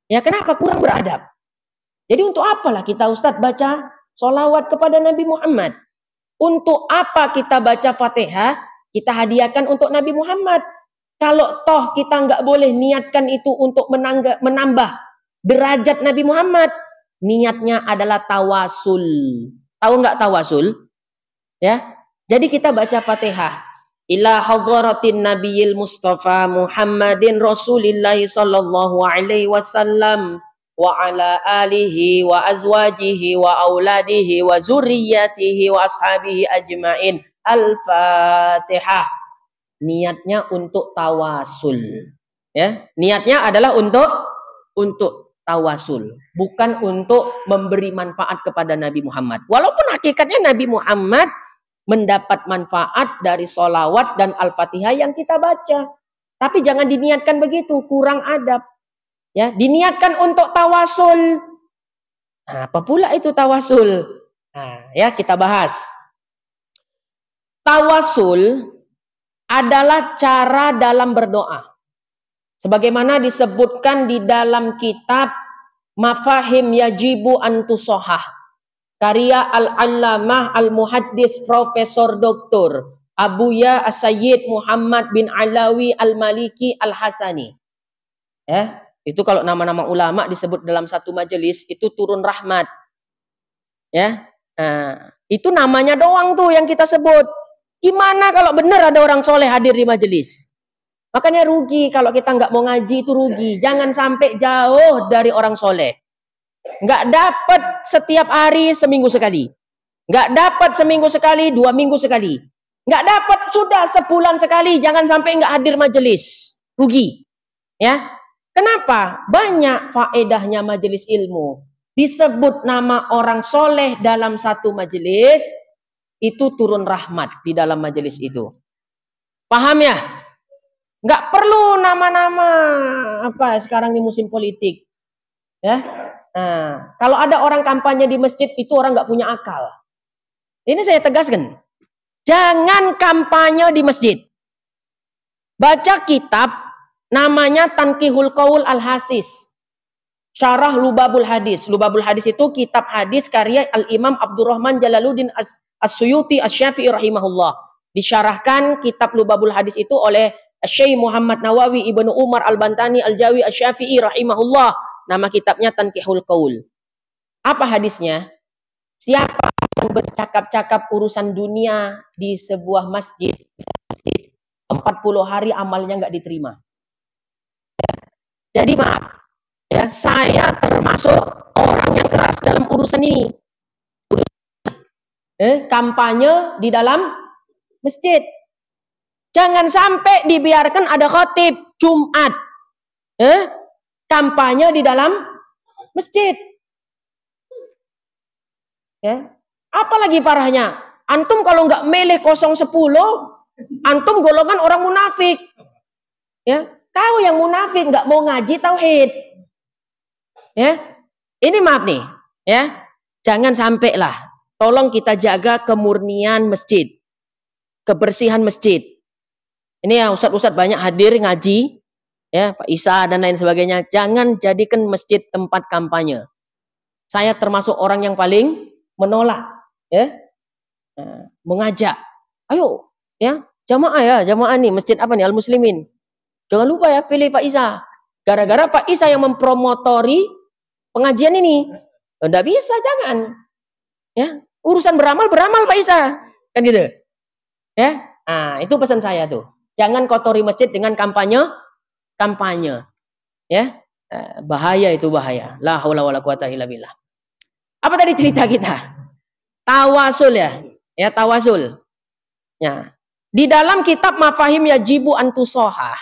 ya kenapa? Kurang beradab. Jadi untuk apalah kita Ustadz baca solawat kepada Nabi Muhammad? Untuk apa kita baca Fatihah? Kita hadiahkan untuk Nabi Muhammad. Kalau toh kita nggak boleh niatkan itu untuk menambah derajat Nabi Muhammad, niatnya adalah tawasul. Tahu nggak tawasul? Ya. Jadi kita baca Fatihah. Ila hadratin Nabiyil Mustafa Muhammadin Rasulillahi sallallahu alaihi wasallam wa ala alihi wa azwajihi wa auladihi wa zurriyyatihi wa ashabihi ajmain. Al-Fatihah. Niatnya untuk tawasul. Ya, niatnya adalah untuk tawasul, bukan untuk memberi manfaat kepada Nabi Muhammad. Walaupun hakikatnya Nabi Muhammad mendapat manfaat dari solawat dan Al-Fatihah yang kita baca. Tapi jangan diniatkan begitu, kurang adab. Ya, diniatkan untuk tawasul. Nah, apa pula itu tawasul? Nah, ya kita bahas. Tawasul adalah cara dalam berdoa. Sebagaimana disebutkan di dalam kitab Mafahim Yajibu Antusohah, karya Al-Allamah Al-Muhaddis Profesor Dr. Abuya As-Sayyid Muhammad bin Alawi Al-Maliki Al-Hasani. Ya, itu kalau nama-nama ulama disebut dalam satu majelis itu turun rahmat. Ya, nah, itu namanya doang tuh yang kita sebut. Gimana kalau benar ada orang soleh hadir di majelis? Makanya rugi kalau kita nggak mau ngaji, itu rugi. Jangan sampai jauh dari orang soleh. Nggak dapat setiap hari seminggu sekali. Nggak dapat seminggu sekali, 2 minggu sekali. Nggak dapat sudah sebulan sekali. Jangan sampai nggak hadir majelis. Rugi. Ya. Kenapa? Banyak faedahnya majelis ilmu. Disebut nama orang soleh dalam satu majelis, itu turun rahmat di dalam majelis itu. Paham ya? Nggak perlu nama-nama apa sekarang di musim politik. Ya. Nah, kalau ada orang kampanye di masjid itu orang nggak punya akal. Ini saya tegaskan. Jangan kampanye di masjid. Baca kitab namanya Tanqihul Qaul Al-Hasis. Syarah Lubabul Hadis. Lubabul Hadis itu kitab hadis karya Al-Imam Abdurrahman Jalaluddin As-Suyuti Asy-Syafi'i rahimahullah. Disyarahkan kitab Lubabul Hadis itu oleh Syekh Muhammad Nawawi Ibnu Umar Al-Bantani Al-Jawi Asy-Syafi'i rahimahullah. Nama kitabnya Tanqihul Qaul. Apa hadisnya? Siapa yang bercakap-cakap urusan dunia di sebuah masjid, 40 hari amalnya nggak diterima. Jadi maaf, ya, saya termasuk orang yang keras dalam urusan ini. Kampanye di dalam masjid. Jangan sampai dibiarkan ada khotib Jumat. Kampanye di dalam masjid. Ya. Apalagi parahnya, antum kalau nggak milih 010, antum golongan orang munafik. Ya, kau yang munafik nggak mau ngaji tauhid. Ya, ini maaf nih, ya, jangan sampai lah. Tolong kita jaga kemurnian masjid, kebersihan masjid. Ini ya ustadz-ustadz banyak hadir ngaji, ya Pak Isa dan lain sebagainya. Jangan jadikan masjid tempat kampanye. Saya termasuk orang yang paling menolak, ya, mengajak. Ayo, ya, jamaah nih masjid apa nih Al Muslimin. Jangan lupa ya pilih Pak Isa. Gara-gara Pak Isa yang mempromotori pengajian ini, enggak bisa, jangan. Ya, urusan beramal Pak Isa, kan gitu. Ya, itu pesan saya tuh. Jangan kotori masjid dengan kampanye. Ya, bahaya itu, bahaya. La haula wala quwata illa billah. Apa tadi cerita kita? Tawasul ya. Ya, tawasul. Ya. Di dalam kitab Mafahim Yajibu Antusohah,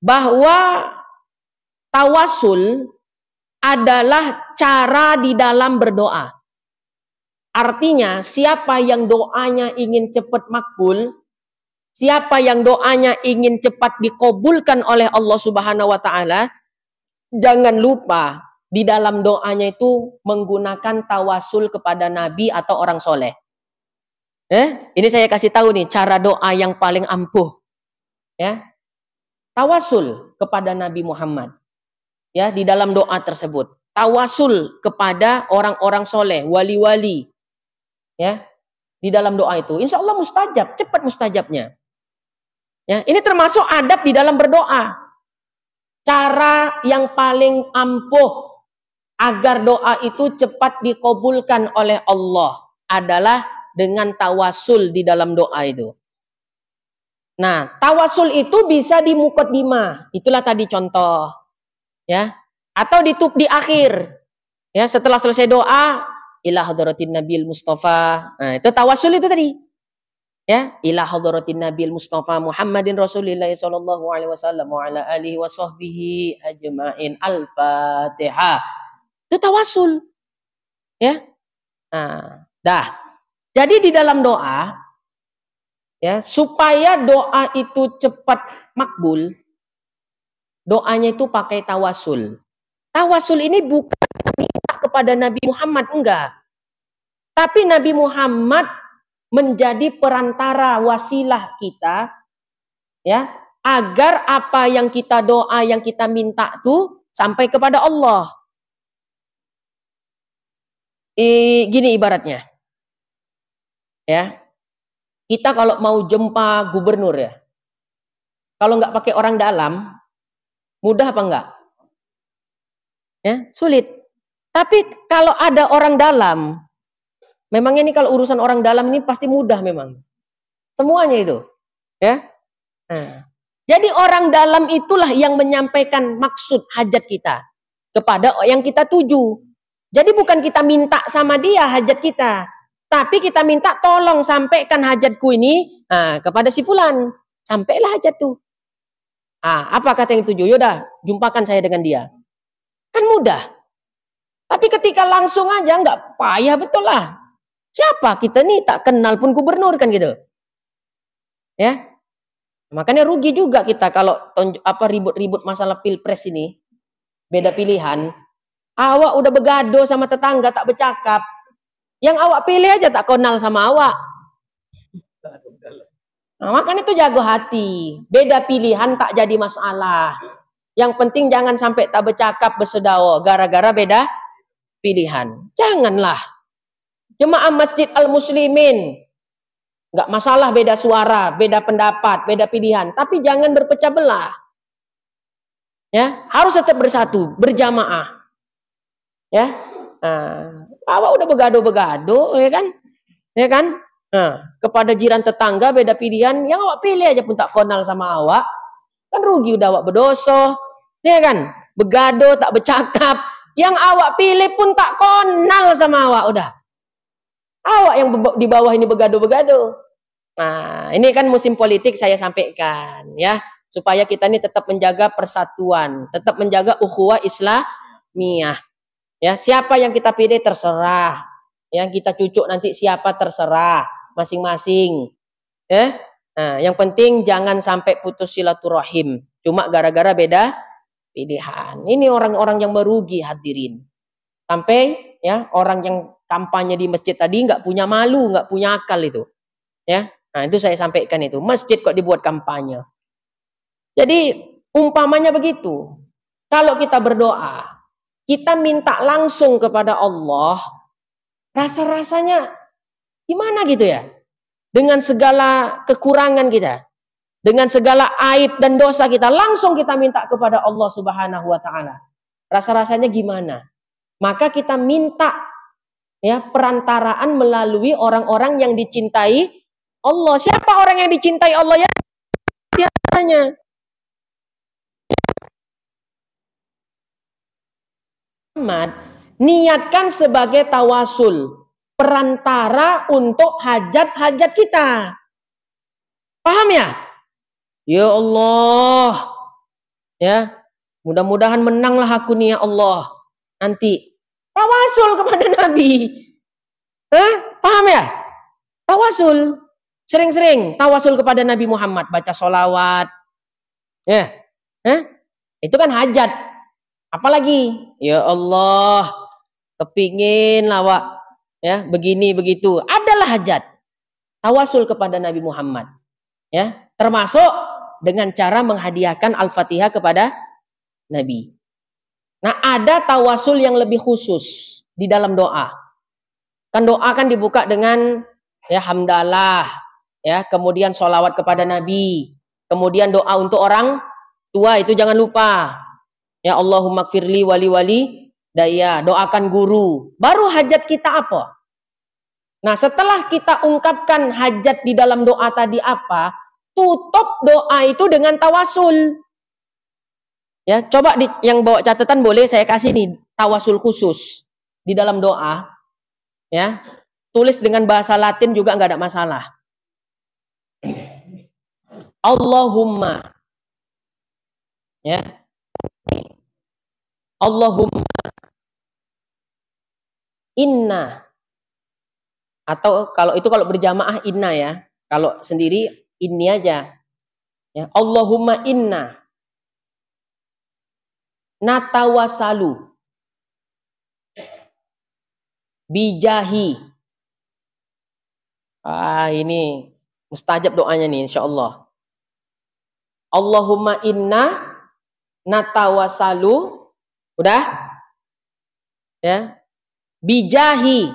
bahwa tawasul adalah cara di dalam berdoa. Artinya, siapa yang doanya ingin cepat makbul, siapa yang doanya ingin cepat dikabulkan oleh Allah Subhanahu wa taala, jangan lupa di dalam doanya itu menggunakan tawasul kepada nabi atau orang soleh. Ini saya kasih tahu nih cara doa yang paling ampuh. Ya. Tawasul kepada Nabi Muhammad. Ya, di dalam doa tersebut. Tawasul kepada orang-orang soleh, wali-wali. Ya, di dalam doa itu, insya Allah mustajab, cepat mustajabnya. Ya, ini termasuk adab di dalam berdoa. Cara yang paling ampuh agar doa itu cepat dikabulkan oleh Allah adalah dengan tawasul di dalam doa itu. Nah, tawasul itu bisa di muqaddimah, itulah tadi contoh, ya, atau di akhir, ya, setelah selesai doa. Ila hadratin Nabil Mustafa. Nah, itu tawasul itu tadi. Ya, ila hadratin Nabil Mustafa Muhammadin Rasulillah sallallahu alaihi wasallam wa ala alihi wa sahbihi ajmain. Al-Fatihah. Itu tawasul. Ya. Nah, dah. Jadi di dalam doa, ya, supaya doa itu cepat makbul, doanya itu pakai tawasul. Tawasul ini bukan minta kepada Nabi Muhammad, enggak. Tapi Nabi Muhammad menjadi perantara, wasilah kita, ya, agar apa yang kita doa, yang kita minta tuh sampai kepada Allah. Gini ibaratnya, ya, kita kalau mau jumpa gubernur, ya, kalau nggak pakai orang dalam, mudah apa enggak? Ya, sulit. Tapi kalau ada orang dalam, memangnya ini kalau urusan orang dalam ini pasti mudah memang. Semuanya itu. Ya. Nah, jadi orang dalam itulah yang menyampaikan maksud hajat kita kepada yang kita tuju. Jadi bukan kita minta sama dia hajat kita, tapi kita minta tolong sampaikan hajatku ini kepada si fulan. Sampailah hajat tuh. Apa kata yang tuju? Yaudah, jumpakan saya dengan dia. Kan mudah. Tapi ketika langsung aja nggak payah, betul lah. Siapa kita nih tak kenal pun gubernur kan gitu. Ya. Makanya rugi juga kita kalau ribut-ribut masalah pilpres ini. Beda pilihan. Awak udah begado sama tetangga tak bercakap. Yang awak pilih aja tak kenal sama awak. Nah, makanya itu jago hati. Beda pilihan tak jadi masalah. Yang penting jangan sampai tak bercakap bersedao gara-gara beda pilihan. Janganlah. Jemaah Masjid Al Muslimin, Nggak masalah beda suara, beda pendapat, beda pilihan, tapi jangan berpecah belah. Ya, harus tetap bersatu, berjamaah. Ya. Nah, awak udah begado-begado, ya kan? Ya kan? Nah, kepada jiran tetangga beda pilihan, yang awak pilih aja pun tak kenal sama awak. Kan rugi udah awak berdosa. Ya kan? Begado tak bercakap. Yang awak pilih pun tak kenal sama awak udah. Awak yang di bawah ini begado-begado. Nah, ini kan musim politik saya sampaikan ya, supaya kita ini tetap menjaga persatuan, tetap menjaga ukhuwah Islamiyah. Ya, siapa yang kita pilih terserah. Yang kita cucuk nanti siapa terserah masing-masing. Ya. Nah, yang penting jangan sampai putus silaturahim cuma gara-gara beda pilihan. Ini orang-orang yang merugi hadirin. Sampai ya orang yang kampanye di masjid tadi nggak punya malu, nggak punya akal itu. Ya. Nah, itu saya sampaikan itu. Masjid kok dibuat kampanye. Jadi umpamanya begitu. Kalau kita berdoa, kita minta langsung kepada Allah, rasa-rasanya gimana gitu ya? Dengan segala kekurangan kita, dengan segala aib dan dosa kita, langsung kita minta kepada Allah Subhanahu wa taala. Rasa-rasanya gimana? Maka kita minta ya perantaraan melalui orang-orang yang dicintai Allah. Siapa orang yang dicintai Allah ya? Diantaranya Muhammad, niatkan sebagai tawasul, perantara untuk hajat-hajat kita. Paham ya? Ya Allah, ya mudah-mudahan menanglah aku nih ya Allah. Nanti tawasul kepada Nabi. Paham ya? Tawasul. Sering-sering tawasul kepada Nabi Muhammad, baca sholawat. Ya. Itu kan hajat. Apalagi, ya Allah, kepingin lawak ya begini begitu. Adalah hajat. Tawasul kepada Nabi Muhammad. Ya, termasuk dengan cara menghadiahkan Al-Fatihah kepada Nabi. Nah, ada tawasul yang lebih khusus di dalam doa. Kan doa kan dibuka dengan ya hamdalah, ya, kemudian sholawat kepada Nabi, kemudian doa untuk orang tua itu jangan lupa. Ya Allahumma gfirli wali daya, doakan guru. Baru hajat kita apa? Nah, setelah kita ungkapkan hajat di dalam doa tadi apa, tutup doa itu dengan tawasul. Ya, coba yang bawa catatan boleh saya kasih nih tawasul khusus di dalam doa. Ya, tulis dengan bahasa Latin juga nggak ada masalah. Allahumma, ya, Allahumma inna, atau kalau berjamaah inna ya, kalau sendiri ini aja. Ya, Allahumma inna natawasalu bijahi. Ini mustajab doanya nih insyaallah. Allahumma inna natawasalu, udah? Ya. Bijahin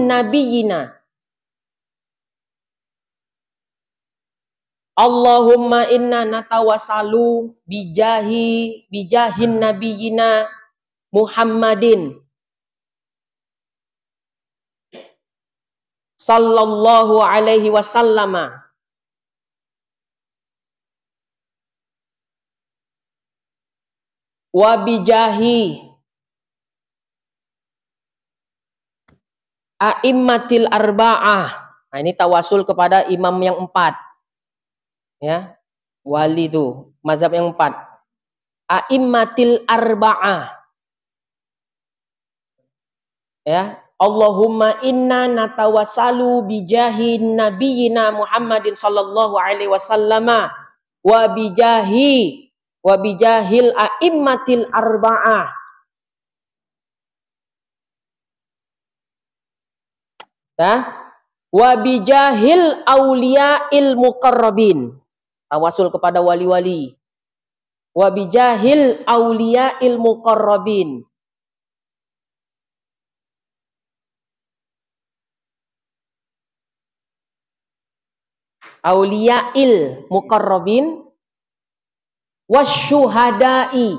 nabiyina. Allahumma inna natawasalu bijahin nabiyina Muhammadin sallallahu alaihi wasallama wa bijahi a'immatil arba'ah. Nah, ini tawasul kepada imam yang 4. Ya. Wali itu, mazhab yang 4. A'immatil arba'ah. Ya. Allahumma inna natawassalu bijahin nabiyina Muhammadin sallallahu alaihi wasallama wa bijahil a'immatil arba'ah. Ya. Wa bijahil auliya'il muqarrabin. Tawasul kepada wali-wali. Wa bijahil auliya'il muqarrabin. Auliya'il muqarrabin wasyuhada'i.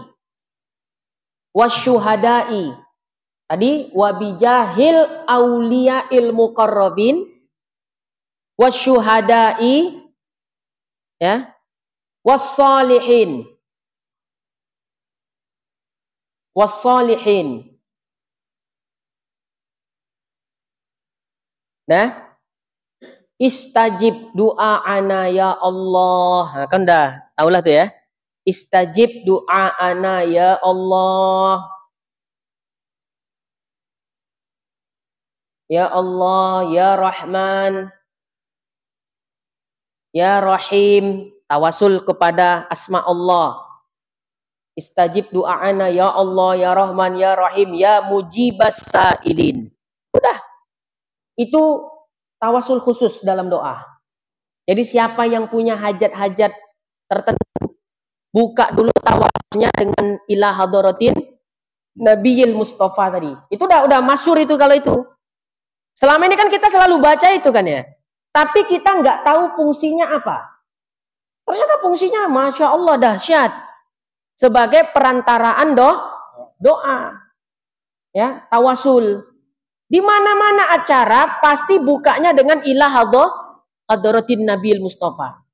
Wasyuhada'i. Tadi wabijahil auliya'il muqarrabin wasyuhada'i, ya, wassalihin. Wassalihin. Nah, istajib du'aana ya Allah. Nah, kan dah tahulah tuh ya. Istajib du'aana ya Allah. Ya Allah, ya Rahman, ya Rahim. Tawasul kepada asma Allah. Istajib du'aana ya Allah, ya Rahman, ya Rahim, ya mujibas sa'ilin. Udah. Itu tawasul khusus dalam doa. Jadi siapa yang punya hajat-hajat tertentu, buka dulu tawasulnya dengan ila hadaratin Nabiyil Mustafa tadi. Itu udah masyhur itu kalau itu. Selama ini kan kita selalu baca itu kan ya. Tapi kita nggak tahu fungsinya apa. Ternyata fungsinya Masya Allah dahsyat. Sebagai perantaraan doa. Ya, tawasul. Di mana-mana acara pasti bukanya dengan ilah hadaratin Nabil Mustafa.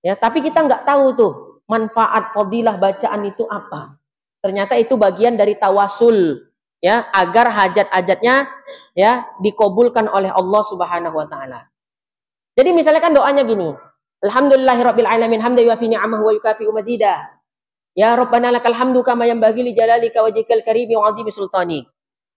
Ya, tapi kita nggak tahu tuh manfaat fadilah bacaan itu apa. Ternyata itu bagian dari tawasul, ya, agar hajat-hajatnya ya dikabulkan oleh Allah Subhanahu wa taala. Jadi misalnya kan doanya gini. Alhamdulillahirabbil alamin hamdan yuwafi ni'amahu wa yukafi'u mazidah. Ya Rabbana lakal hamdu kama yanbaghi li jalalika wajhikal karimi wa 'azimi sultanik.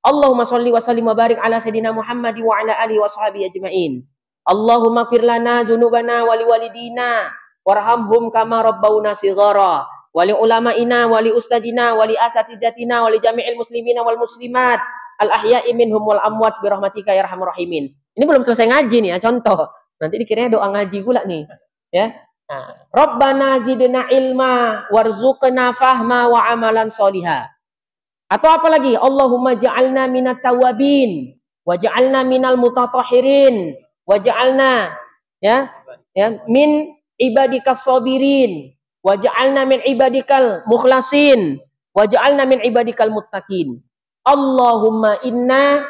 Allahumma sholli wa sallim wa barik ala sayidina Muhammad wa ala alihi wa sahbihi ajma'in. Allahumma fir lana dzunubana wa liwalidina warhamhum kama rabbauna shighara wa li ulama'ina wa li ustadina wa li asatidatina wa li jami'il muslimina wal muslimat al ahya'i minhum wal amwat bi rahmatika ya arhamar rahimin. Ini belum selesai ngaji nih ya, contoh. Nanti dikiranya doa ngaji pula nih, ya. Nah, Rabbana zidna ilma warzuqna fahma wa amalan sholiha. Atau apa lagi? Allahumma ja'alna minat tawabin wa ja'alna minal mutatahhirin wa ja'alna ya min ibadikas sabirin wa ja'alna min ibadikal mukhlasin wa ja'alna min ibadikal muttaqin. Allahumma inna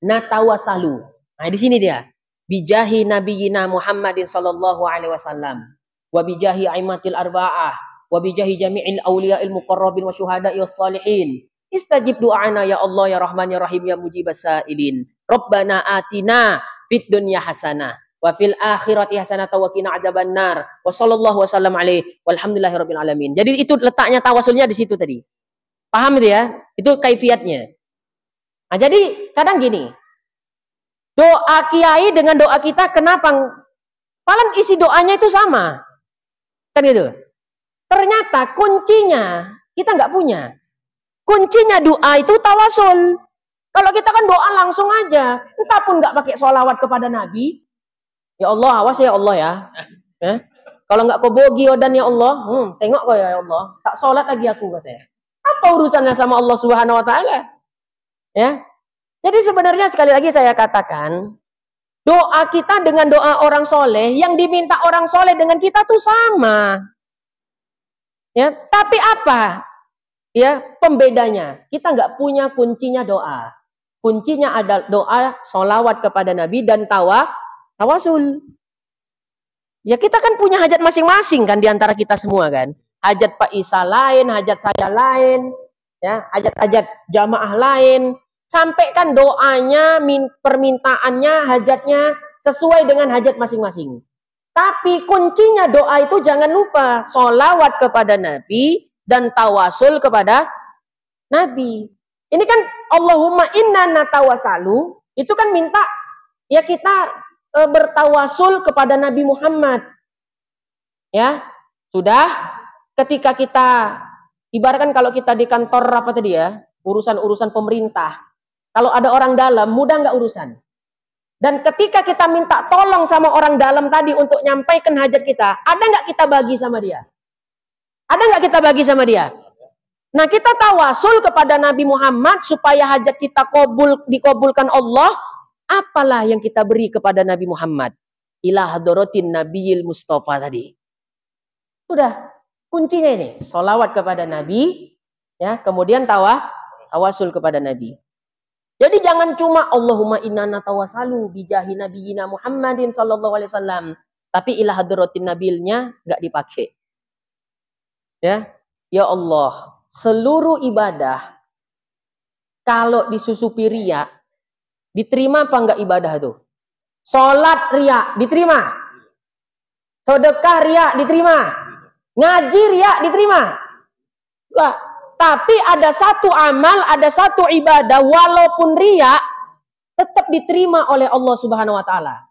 natawassalu. Nah, di sini dia. Bijahi nabiyina Muhammadin sallallahu alaihi wasallam wa bijahi aimatil arba'ah wa bijahi jami'il awliya'il muqarrabin wa syuhada'i was salihin. Istajib du'ana ya Allah ya Rahman ya Rahim ya mujibas sa'ilin. Rabbana atina fid dunya hasanah wa fil akhirati hasanah wa qina adzabannar. Wa sallallahu wasallam alaihi walhamdulillahirabbil alamin. Jadi itu letaknya tawasulnya di situ tadi. Paham itu ya? Itu kaifiatnya. Nah, jadi kadang gini. Doa kiai dengan doa kita kenapa? Paling isi doanya itu sama. Kan gitu. Ternyata kuncinya kita nggak punya. Kuncinya doa itu tawasul. Kalau kita kan doa langsung aja, entah pun nggak pakai sholawat kepada Nabi. Ya Allah, awas ya Allah ya. Kalau nggak kobogi dan ya Allah, tengok kok ya Allah, tak sholat lagi aku katanya. Apa urusannya sama Allah Subhanahu Wa Taala? Ya. Jadi sebenarnya sekali lagi saya katakan, doa kita dengan doa orang soleh, yang diminta orang soleh dengan kita tuh sama. Ya, tapi apa? Ya, pembedanya kita nggak punya kuncinya doa. Kuncinya ada doa sholawat kepada Nabi dan tawasul. Ya kita kan punya hajat masing-masing kan diantara kita semua kan. Hajat Pak Isa lain, hajat saya lain, ya hajat-hajat jamaah lain. Sampaikan doanya, permintaannya, hajatnya sesuai dengan hajat masing-masing. Tapi kuncinya doa itu jangan lupa sholawat kepada Nabi dan tawasul kepada Nabi. Ini kan Allahumma inna natawasalu, itu kan minta ya kita bertawasul kepada Nabi Muhammad. Ya, sudah ketika kita ibaratkan kalau kita di kantor apa tadi ya, urusan-urusan pemerintah. Kalau ada orang dalam, mudah nggak urusan? Dan ketika kita minta tolong sama orang dalam tadi untuk nyampaikan hajat kita, ada nggak kita bagi sama dia? Ada nggak kita bagi sama dia? Nah, kita tawasul kepada Nabi Muhammad supaya hajat kita dikabulkan Allah. Apalah yang kita beri kepada Nabi Muhammad? ila hadratin nabiyil mustafa tadi. Sudah kuncinya ini, sholawat kepada Nabi, ya, kemudian tawasul kepada Nabi. Jadi jangan cuma Allahumma inna natawassalu bijahi nabiyina Muhammadin sallallahu alaihi wasallam, tapi ila hadratin nabilnya enggak dipakai. Ya. Ya Allah, seluruh ibadah kalau disusupi riya, diterima apa enggak ibadah itu? Salat riya diterima. Sedekah riya diterima. Ngaji riya diterima. Enggak. Tapi ada satu amal, ada satu ibadah, walaupun riya, tetap diterima oleh Allah Subhanahu wa Ta'ala.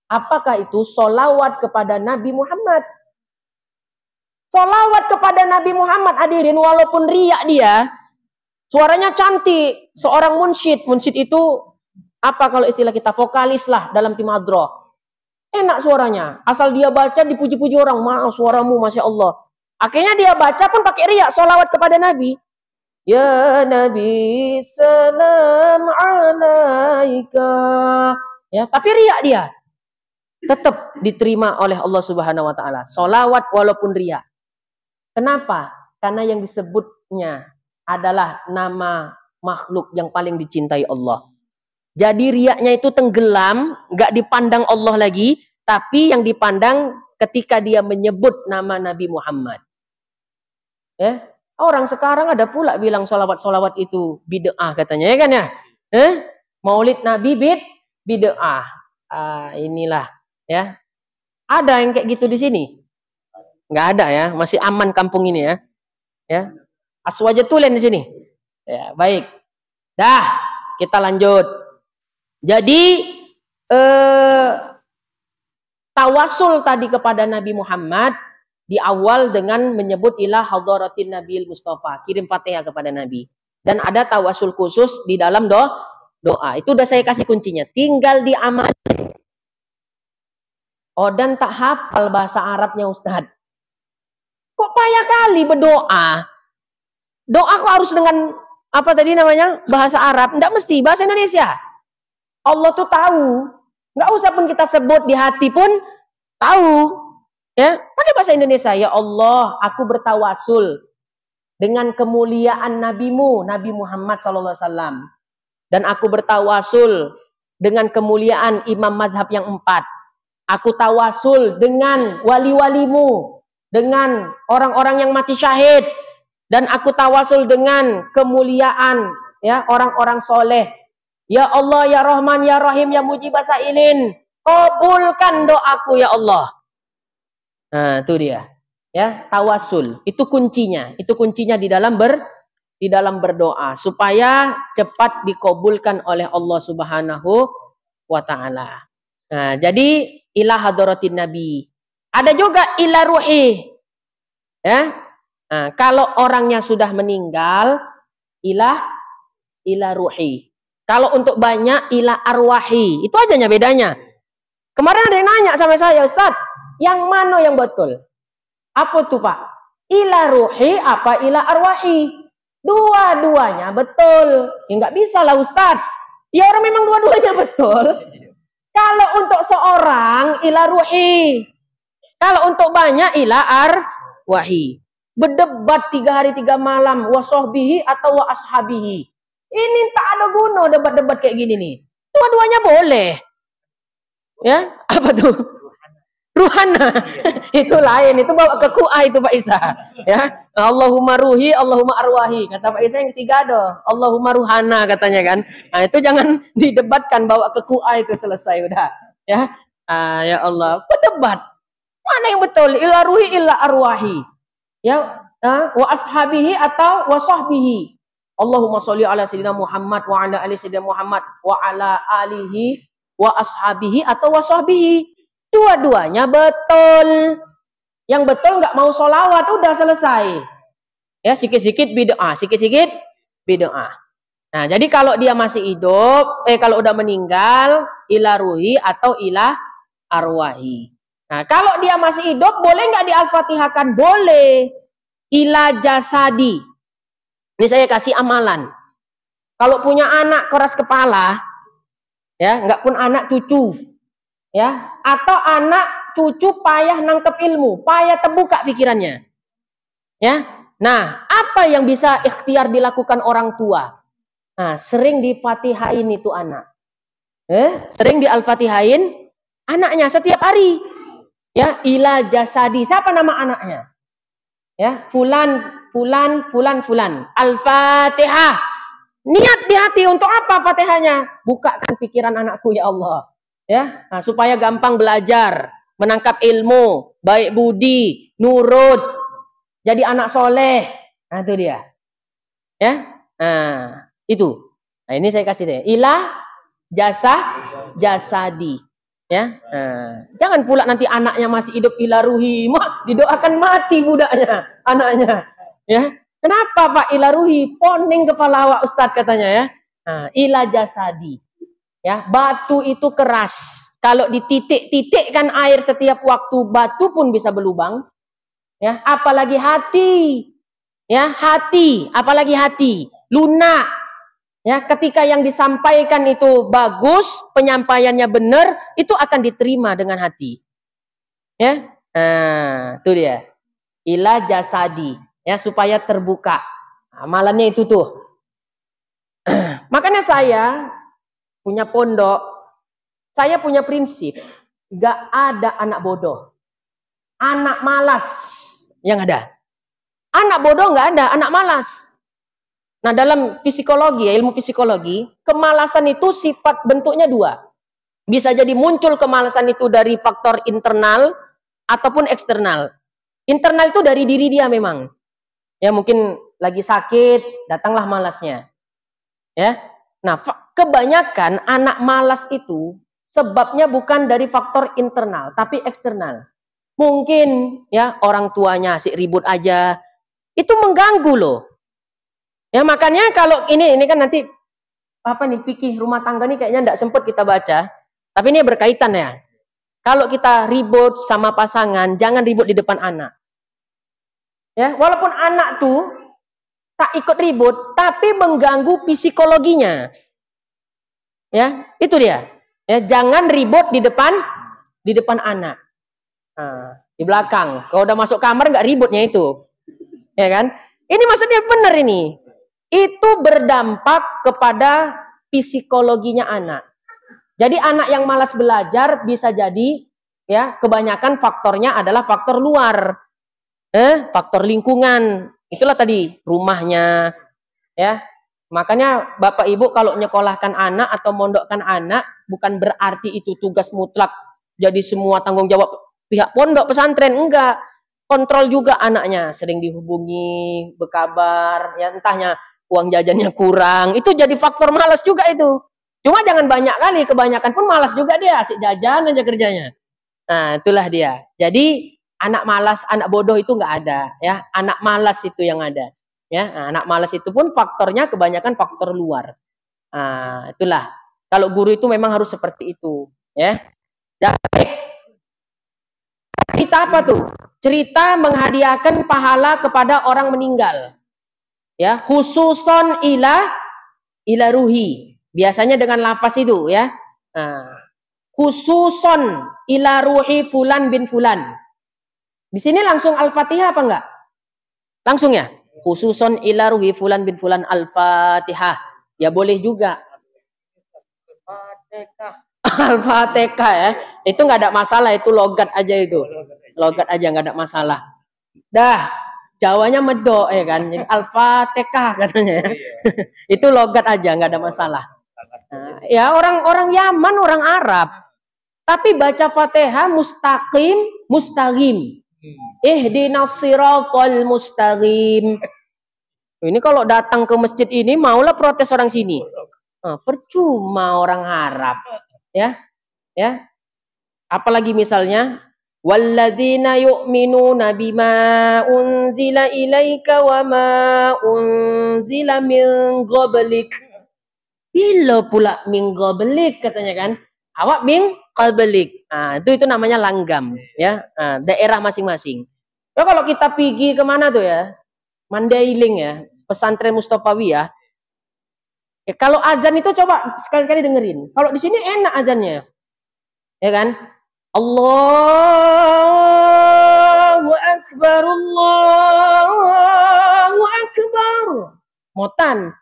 Apakah itu? Sholawat kepada Nabi Muhammad. Sholawat kepada Nabi Muhammad, hadirin, walaupun riya dia, suaranya cantik, seorang munsyid. Munsyid itu, apa kalau istilah kita? Vokalis lah dalam tim hadroh. Enak suaranya. Asal dia baca, dipuji-puji orang. Suaramu, Masya Allah. Akhirnya dia baca pun pakai riya, sholawat kepada Nabi. Ya Nabi, salam alaika. Ya, tapi riya dia. Tetap diterima oleh Allah Subhanahu wa Ta'ala. Sholawat walaupun riya. Kenapa? Karena yang disebutnya adalah nama makhluk yang paling dicintai Allah. Jadi riyanya itu tenggelam, nggak dipandang Allah lagi, tapi yang dipandang ketika dia menyebut nama Nabi Muhammad. Ya, orang sekarang ada pula bilang sholawat itu bid'ah katanya, ya kan ya? Maulid Nabi bid'ah. Inilah, ya. Ada yang kayak gitu di sini? Nggak ada ya, masih aman kampung ini ya. Ya, aswajatulen di sini. Ya, baik. Dah, kita lanjut. Jadi tawasul tadi kepada Nabi Muhammad di awal dengan menyebut ila hadratin nabiyil mustafa, kirim Fatihah kepada Nabi. Dan ada tawasul khusus di dalam doa. Itu udah saya kasih kuncinya. Tinggal diamal. Oh, dan tak hafal bahasa Arabnya Ustadz. Kok payah kali berdoa? Doa kok harus dengan apa tadi namanya? Bahasa Arab? Enggak mesti, bahasa Indonesia. Allah tuh tahu. Enggak usah pun kita sebut di hati pun tahu. Ya, pakai bahasa Indonesia. Ya Allah, aku bertawasul dengan kemuliaan Nabimu, Nabi Muhammad SAW. Dan aku bertawasul dengan kemuliaan imam mazhab yang 4. Aku tawasul dengan wali-walimu, dengan orang-orang yang mati syahid. Dan aku tawasul dengan kemuliaan ya orang-orang soleh. Ya Allah, ya Rahman, ya Rahim, ya Mujibah Sa'ilin. Kabulkan doaku ya Allah. Nah, itu dia. Ya, tawasul. Itu kuncinya. Itu kuncinya di dalam berdoa supaya cepat dikabulkan oleh Allah Subhanahu wa Ta'ala. Nah, jadi ila hadratin Nabi. Ada juga ila ruhi. Ya. Nah, kalau orangnya sudah meninggal, ila ruhi. Kalau untuk banyak ila arwahi. Itu aja bedanya. Kemarin ada yang nanya sama saya, Ustadz, yang mana yang betul? Apa tuh Pak? Ila ruhi apa ila arwahi? Dua-duanya betul. Ya nggak bisa lah Ustadz. Ya orang memang dua-duanya betul. Kalau untuk seorang ila ruhi. Kalau untuk banyak ila arwahi. Berdebat 3 hari 3 malam. Wa sahbihi atau wa ashabihi. Ini tak ada guna debat-debat kayak gini nih. Dua-duanya boleh. Ya, apa tuh? Ruhana. Itu lain, itu bawa ke ku'a itu Pak Isa. Ya, Allahumma ruhi, Allahumma arwahi. Kata Pak Isa yang ketiga ada, Allahumma ruhana katanya kan. Nah, itu jangan didebatkan, bawa ke ku'a itu selesai udah. Ya. Ya Allah, berdebat. Mana yang betul? Illa ruhi illa arwahi. Ya, wa ashabihi atau wa sahbihi. Allahumma sholli ala sayyidina Muhammad wa ala ali sayyidina Muhammad wa ala alihi wa ashabihi atau wa sahbihi. Dua-duanya betul. Yang betul nggak mau sholawat, udah selesai. Ya, sikit-sikit bid'ah, sikit-sikit bid'ah. Nah, jadi kalau dia masih hidup, kalau udah meninggal, ila ruhi atau ila arwahi. Nah, kalau dia masih hidup, boleh nggak di-al-fatihahkan? Boleh. Ila jasadi. Ini saya kasih amalan. Kalau punya anak keras kepala, ya, nggak pun anak cucu. Ya, atau anak cucu payah nangkep ilmu, payah terbuka pikirannya. Ya. Nah, apa yang bisa ikhtiar dilakukan orang tua? Nah, sering difatihain itu anak. Sering di al-fatihain anaknya setiap hari. Ya, ila jasadi. Siapa nama anaknya? Ya, fulan, fulan, fulan, fulan. Al-Fatihah. Niat di hati untuk apa Fatihahnya? Bukakan pikiran anakku ya Allah. Ya, nah, supaya gampang belajar, menangkap ilmu, baik budi, nurut, jadi anak soleh. Nah, itu dia. Ya, nah, itu. Nah, ini saya kasih deh. Ila jasadi. Ya, jangan pula nanti anaknya masih hidup ila ruhi, didoakan mati budaknya, anaknya. Ya, kenapa Pak ila ruhi? Poning kepala awak Ustadz katanya ya. Nah, ila jasadi. Ya, batu itu keras. Kalau dititik-titikkan air setiap waktu, batu pun bisa berlubang. Ya, apalagi hati. Ya, hati, apalagi hati, lunak. Ya, ketika yang disampaikan itu bagus, penyampaiannya benar, itu akan diterima dengan hati. Ya, nah, itu dia. Ila jasadi, ya, supaya terbuka. Amalannya itu tuh. Makanya saya punya pondok, saya punya prinsip, gak ada anak bodoh, anak malas yang ada. Anak bodoh gak ada, anak malas. Nah, dalam psikologi, ilmu psikologi, kemalasan itu sifat bentuknya dua. Bisa jadi muncul kemalasan itu dari faktor internal ataupun eksternal. Internal itu dari diri dia memang. Ya, mungkin lagi sakit, datanglah malasnya. Ya. Nah, kebanyakan anak malas itu sebabnya bukan dari faktor internal, tapi eksternal. Mungkin ya orang tuanya asik ribut aja. Itu mengganggu loh. Ya, makanya kalau ini kan nanti apa nih fikih rumah tangga nih kayaknya enggak sempat kita baca. Tapi ini berkaitan ya. Kalau kita ribut sama pasangan, jangan ribut di depan anak. Ya, walaupun anak tuh tak ikut ribut, tapi mengganggu psikologinya. Ya, itu dia. Ya, jangan ribut di depan anak. Nah, di belakang. Kalau udah masuk kamar nggak ributnya itu. Ya kan? Ini maksudnya benar ini. Itu berdampak kepada psikologinya anak. Jadi anak yang malas belajar bisa jadi ya kebanyakan faktornya adalah faktor luar. Faktor lingkungan. Itulah tadi rumahnya ya. Makanya Bapak Ibu kalau nyekolahkan anak atau mondokkan anak bukan berarti itu tugas mutlak jadi semua tanggung jawab pihak pondok pesantren, enggak. Kontrol juga anaknya, sering dihubungi, berkabar, ya entahnya uang jajannya kurang, itu jadi faktor malas juga itu. Cuma jangan banyak kali, kebanyakan pun malas juga dia, asik jajan aja kerjanya. Nah, itulah dia. Jadi anak malas, anak bodoh itu nggak ada, ya. Anak malas itu yang ada, ya. Nah, anak malas itu pun faktornya kebanyakan faktor luar. Nah, itulah. Kalau guru itu memang harus seperti itu, ya. Cerita apa tuh? Cerita menghadiahkan pahala kepada orang meninggal. Ya, khususon ila ruhi. Biasanya dengan lafaz itu ya. Nah, khususon ila ruhi fulan bin fulan. Di sini langsung Al-Fatihah apa enggak? Langsung ya? Khususon ila ruhi fulan bin fulan Al-Fatihah. Ya boleh juga. Al-Fatihah ya. Itu enggak ada masalah, itu logat aja itu. Logat aja enggak ada masalah. Dah, Jawanya medok ya kan. Jadi Al-Fatihah katanya. Itu logat aja enggak ada masalah. Nah, ya orang-orang Yaman, orang Arab. Tapi baca Fatihah mustaqim. Ihdinas siratal mustaqim. Ini kalau datang ke masjid ini maulah protes orang sini. Percuma orang Arab. Ya. Apalagi misalnya walladzina yu'minuna bima unzila ilaika wa ma unzila min qablik. Bila pula min qablik katanya kan? Awak min qablik. Nah, itu namanya langgam ya. Nah, daerah masing-masing. Ya, kalau kita pergi kemana tuh ya? Mandailing ya, pesantren Mustafawiyah. Ya, kalau azan itu coba sekali-kali dengerin. Kalau di sini enak azannya. Ya kan? Allahu Akbar, Allahu Akbar. Motan.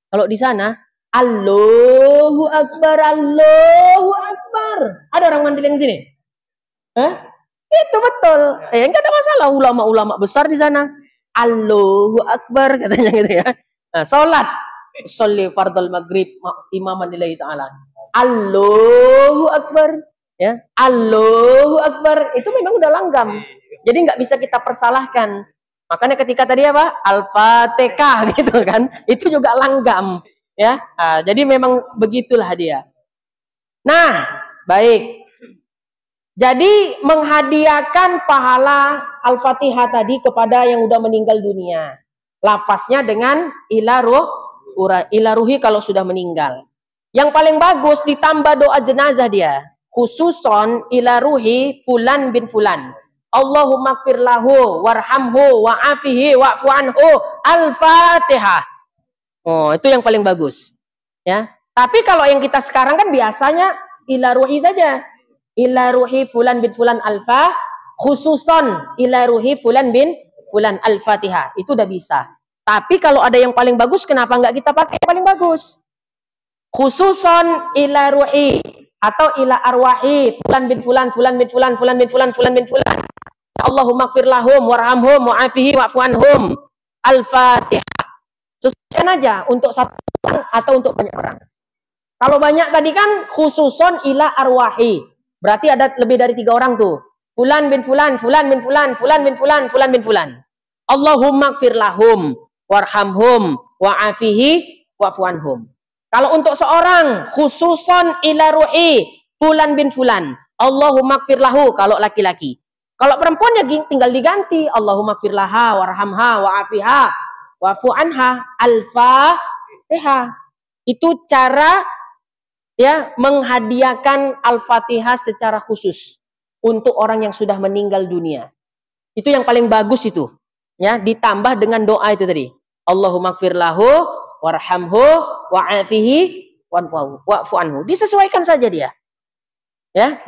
Kalau di sana, Allahu Akbar, Allahu Akbar. Ada orang mandil yang sini? Itu betul. Enggak ada masalah, ulama-ulama besar di sana. Allahu Akbar katanya gitu ya. Nah, salat sholli fardal maghrib imaman lillahi ta'ala. Allahu Akbar, ya. Allahu Akbar itu memang udah langgam. Jadi nggak bisa kita persalahkan. Makanya ketika tadi apa? Al-Fatihah gitu kan. Itu juga langgam, ya. Nah, jadi memang begitulah dia. Nah, baik. Jadi menghadiahkan pahala Al-Fatihah tadi kepada yang udah meninggal dunia. Lafaznya dengan ila ruhi kalau sudah meninggal. Yang paling bagus ditambah doa jenazah dia. Khususon ila ruhi fulan bin fulan. Allahumma gfir lahu warhamhu wa'afihi wa'fu anhu. Al-Fatihah. Oh, itu yang paling bagus. Ya. Tapi kalau yang kita sekarang kan biasanya ila ruhi saja. Ila ruhi fulan bin fulan alfa, khususon ila ruhi fulan bin fulan al-Fatihah. Itu udah bisa. Tapi kalau ada yang paling bagus, kenapa nggak kita pakai yang paling bagus? Khususon ila ruhi atau ila arwahi fulan bin fulan, fulan bin fulan, fulan bin fulan, fulan bin fulan. Allahumma gfir lahum warhamhum wa'afihi wa'fu anhum. Al-Fatihah. Sesuaikan aja untuk satu orang atau untuk banyak orang. Kalau banyak tadi kan khususon ila arwahi. Berarti ada lebih dari 3 orang tuh. Fulan bin fulan, fulan bin fulan, fulan bin fulan, fulan bin fulan. Allahumma gfir lahum warhamhum wa'afihi wa'fu anhum. Kalau untuk seorang khususon ila ruhi fulan bin fulan, Allahumma gfir lahu kalau laki-laki. Kalau perempuannya tinggal diganti Allahumma gfir laha warhamha wa'afiha wa'fu anha. Al-Fatihah. Itu cara ya menghadiahkan Al-Fatihah secara khusus untuk orang yang sudah meninggal dunia. Itu yang paling bagus itu. Ya, ditambah dengan doa itu tadi. Allahumma gfir lahu warhamhu wa'afihi wa'fu anhu. Disesuaikan saja dia. Ya,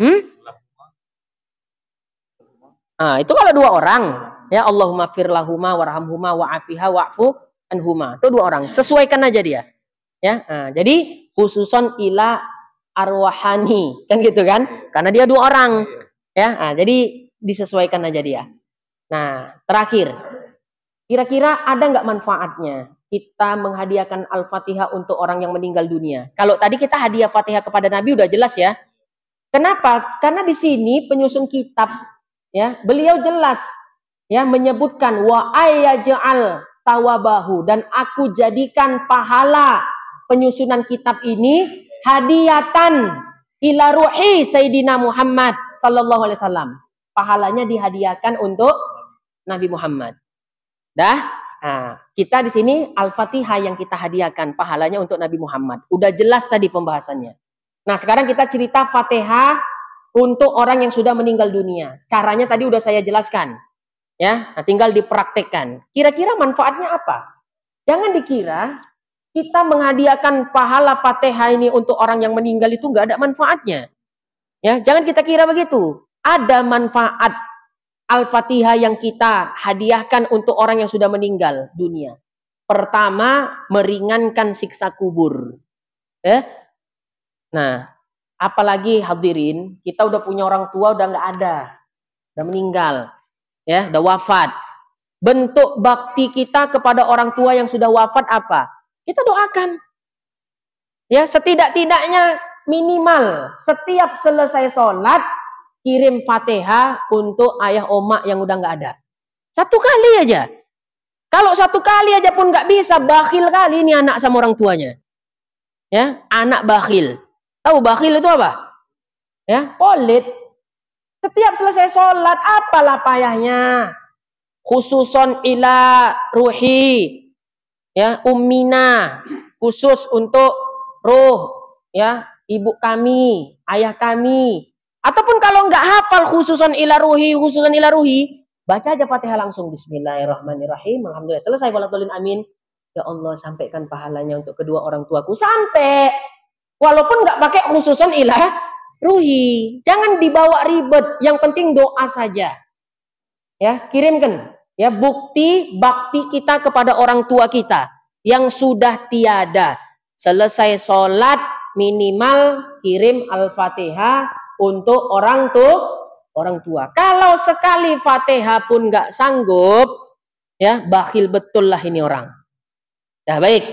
Nah, itu kalau 2 orang, ya Allahumma gfir lahuma warhamhuma wa'afiha wa'fu anhuma. Itu 2 orang. Sesuaikan aja dia. Ya, nah, jadi khususon ila arwahani kan gitu kan, karena dia 2 orang ya. Nah, jadi disesuaikan aja dia. Nah, terakhir, kira-kira ada nggak manfaatnya kita menghadiahkan Al-Fatihah untuk orang yang meninggal dunia? Kalau tadi kita hadiah Fatihah kepada Nabi udah jelas ya. Kenapa? Karena di sini penyusun kitab ya, beliau jelas ya menyebutkan wa ayyaj'al tawabahu, dan aku jadikan pahala penyusunan kitab ini hadiatan ila ruhi Sayyidina Muhammad sallallahu alaihi wasallam. Pahalanya dihadiahkan untuk Nabi Muhammad. Dah? Nah, kita di sini Al-Fatihah yang kita hadiahkan, pahalanya untuk Nabi Muhammad. Udah jelas tadi pembahasannya. Nah, sekarang kita cerita Fatihah untuk orang yang sudah meninggal dunia. Caranya tadi udah saya jelaskan. Ya, nah, tinggal dipraktekkan. Kira-kira manfaatnya apa? Jangan dikira kita menghadiahkan pahala Fatihah ini untuk orang yang meninggal itu nggak ada manfaatnya. Ya, jangan kita kira begitu. Ada manfaat Al-Fatihah yang kita hadiahkan untuk orang yang sudah meninggal dunia. Pertama, meringankan siksa kubur. Ya. Nah, apalagi hadirin, kita udah punya orang tua udah nggak ada, udah meninggal, ya, udah wafat. Bentuk bakti kita kepada orang tua yang sudah wafat apa? Kita doakan. Ya, setidak-tidaknya minimal setiap selesai sholat kirim Fatihah untuk ayah oma yang udah nggak ada. 1 kali aja. Kalau 1 kali aja pun nggak bisa, bakhil kali ini anak sama orang tuanya. Ya, anak bakhil. Tahu bakhil itu apa? Ya, pelit. Setiap selesai sholat apalah payahnya. Khususon ila ruhi. Ya, ummina, khusus untuk ruh, ya, ibu kami, ayah kami. Ataupun kalau nggak hafal khususan ila ruhi, baca aja Fatihah langsung. Bismillahirrahmanirrahim. Alhamdulillah. Selesai, waladhdallin, amin. Ya Allah, sampaikan pahalanya untuk kedua orang tuaku. Sampai. Walaupun nggak pakai khususan ila ruhi. Jangan dibawa ribet, yang penting doa saja. Ya, kirimkan ya bukti bakti kita kepada orang tua kita yang sudah tiada. Selesai sholat minimal kirim Al-Fatihah untuk orang tua. Kalau sekali Fatihah pun nggak sanggup, ya bakhil betul lah ini orang. Nah baik,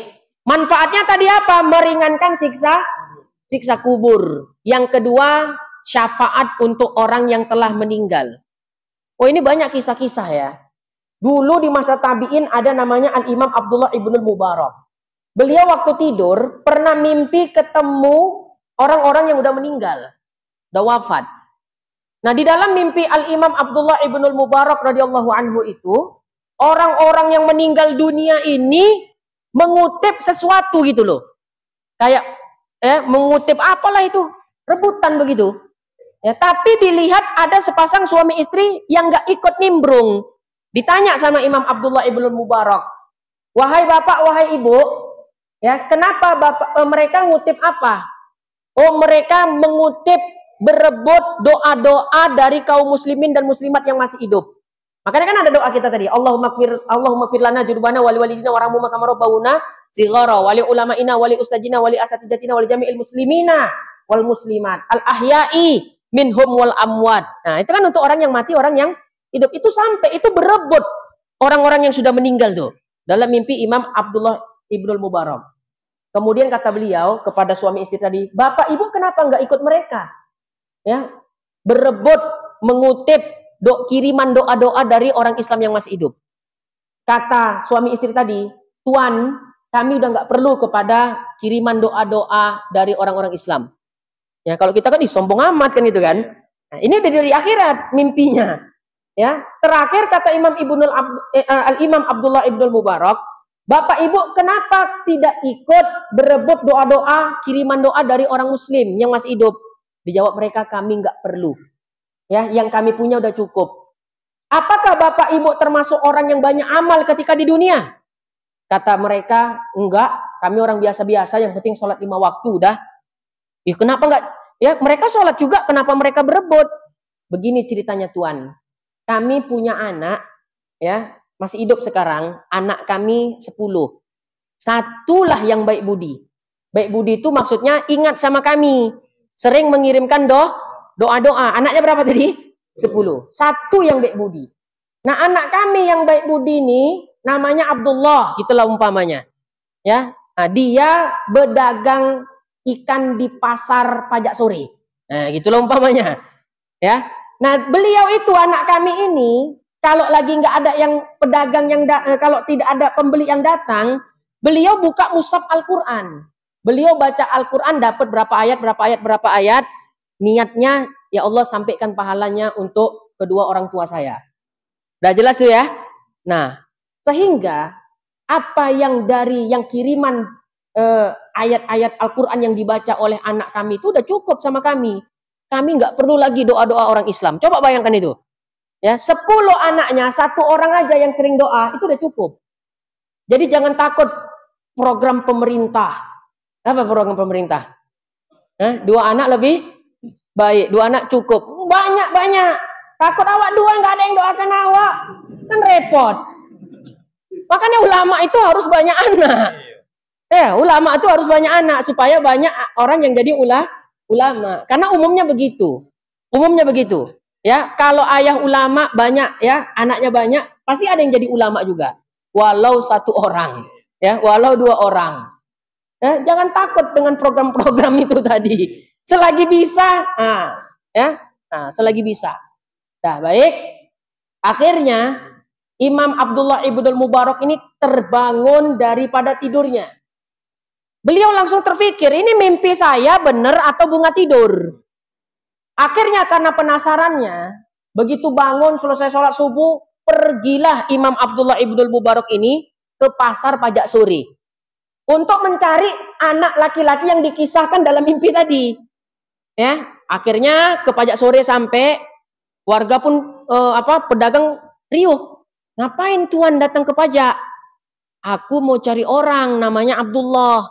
manfaatnya tadi apa? Meringankan siksa kubur. Yang kedua, syafaat untuk orang yang telah meninggal. Oh ini banyak kisah-kisah ya. Dulu di masa tabi'in ada namanya Al-Imam Abdullah Ibnul Mubarak. Beliau waktu tidur pernah mimpi ketemu orang-orang yang udah meninggal, udah wafat. Nah di dalam mimpi Al-Imam Abdullah Ibnul Mubarak radhiyallahu anhu itu, orang-orang yang meninggal dunia ini mengutip sesuatu gitu loh. Kayak mengutip apalah itu, rebutan begitu. Ya, tapi dilihat ada sepasang suami istri yang nggak ikut nimbrung. Ditanya sama Imam Abdullah Ibnul Mubarak, wahai bapak, wahai ibu, ya kenapa mereka ngutip apa? Oh mereka mengutip berebut doa-doa dari kaum muslimin dan muslimat yang masih hidup. Makanya kan ada doa kita tadi, Allahumma fir lana judubana wali walidina warahmu makam rabbuna sighara wali ulama'ina wali ustajina wali asatidatina wali jami'il muslimina wal muslimat al ahya'i minhum wal amwat. Nah, itu kan untuk orang yang mati, orang yang hidup. Itu sampai itu berebut orang-orang yang sudah meninggal tuh. Dalam mimpi Imam Abdullah Ibnul Mubarak. Kemudian kata beliau kepada suami istri tadi, "Bapak Ibu kenapa nggak ikut mereka?" Ya, berebut mengutip kiriman doa-doa dari orang Islam yang masih hidup. Kata suami istri tadi, "Tuan, kami udah nggak perlu kepada kiriman doa-doa dari orang-orang Islam." Ya, kalau kita kan sombong amat kan itu kan. Nah, ini udah dari akhirat mimpinya. Ya, terakhir kata Al-Imam Abdullah Ibnul Mubarak, Bapak Ibu kenapa tidak ikut berebut doa-doa, kiriman doa dari orang muslim yang masih hidup? Dijawab mereka, kami nggak perlu. Ya, yang kami punya udah cukup. Apakah Bapak Ibu termasuk orang yang banyak amal ketika di dunia? Kata mereka, enggak, kami orang biasa-biasa, yang penting sholat 5 waktu udah. Ya, kenapa enggak? Ya, mereka sholat juga, kenapa mereka berebut? Begini ceritanya Tuan. Kami punya anak, ya, masih hidup sekarang, anak kami 10. Satulah yang baik budi. Baik budi itu maksudnya ingat sama kami. Sering mengirimkan doa-doa. Anaknya berapa tadi? 10. Satu yang baik budi. Nah, anak kami yang baik budi ini namanya Abdullah, gitulah umpamanya. Ya, nah, dia berdagang ikan di pasar pajak sore. Nah, gitulah umpamanya. Ya. Nah, beliau itu anak kami ini kalau lagi nggak ada yang pedagang yang kalau tidak ada pembeli yang datang, beliau buka mushaf Al-Qur'an. Beliau baca Al-Qur'an dapat berapa ayat, niatnya ya Allah sampaikan pahalanya untuk kedua orang tua saya. Udah jelas tuh ya? Nah, sehingga apa yang dari yang kiriman ayat-ayat Al-Quran yang dibaca oleh anak kami itu udah cukup sama kami. Kami nggak perlu lagi doa-doa orang Islam. Coba bayangkan itu. Ya, 10 anaknya, 1 orang aja yang sering doa, itu udah cukup. Jadi jangan takut program pemerintah. Apa program pemerintah? 2 anak lebih baik, 2 anak cukup. Banyak. Takut awak 2 nggak ada yang doakan awak. Kan repot. Makanya ulama itu harus banyak anak. Ya, ulama itu harus banyak anak supaya banyak orang yang jadi ulama. Karena umumnya begitu. Ya, kalau ayah ulama banyak ya, anaknya banyak, pasti ada yang jadi ulama juga. Walau 1 orang, ya, walau 2 orang. Ya, jangan takut dengan program-program itu tadi. Selagi bisa, selagi bisa. Dah, baik. Akhirnya Imam Abdullah Ibnul Mubarak ini terbangun daripada tidurnya. Beliau langsung terpikir, ini mimpi saya benar atau bunga tidur? Akhirnya karena penasarannya, begitu bangun selesai sholat subuh, pergilah Imam Abdullah Ibnul Mubarak ini ke pasar pajak sore untuk mencari anak laki-laki yang dikisahkan dalam mimpi tadi. Ya, akhirnya ke pajak sore sampai warga pun pedagang riuh. Ngapain tuan datang ke pajak? Aku mau cari orang namanya Abdullah.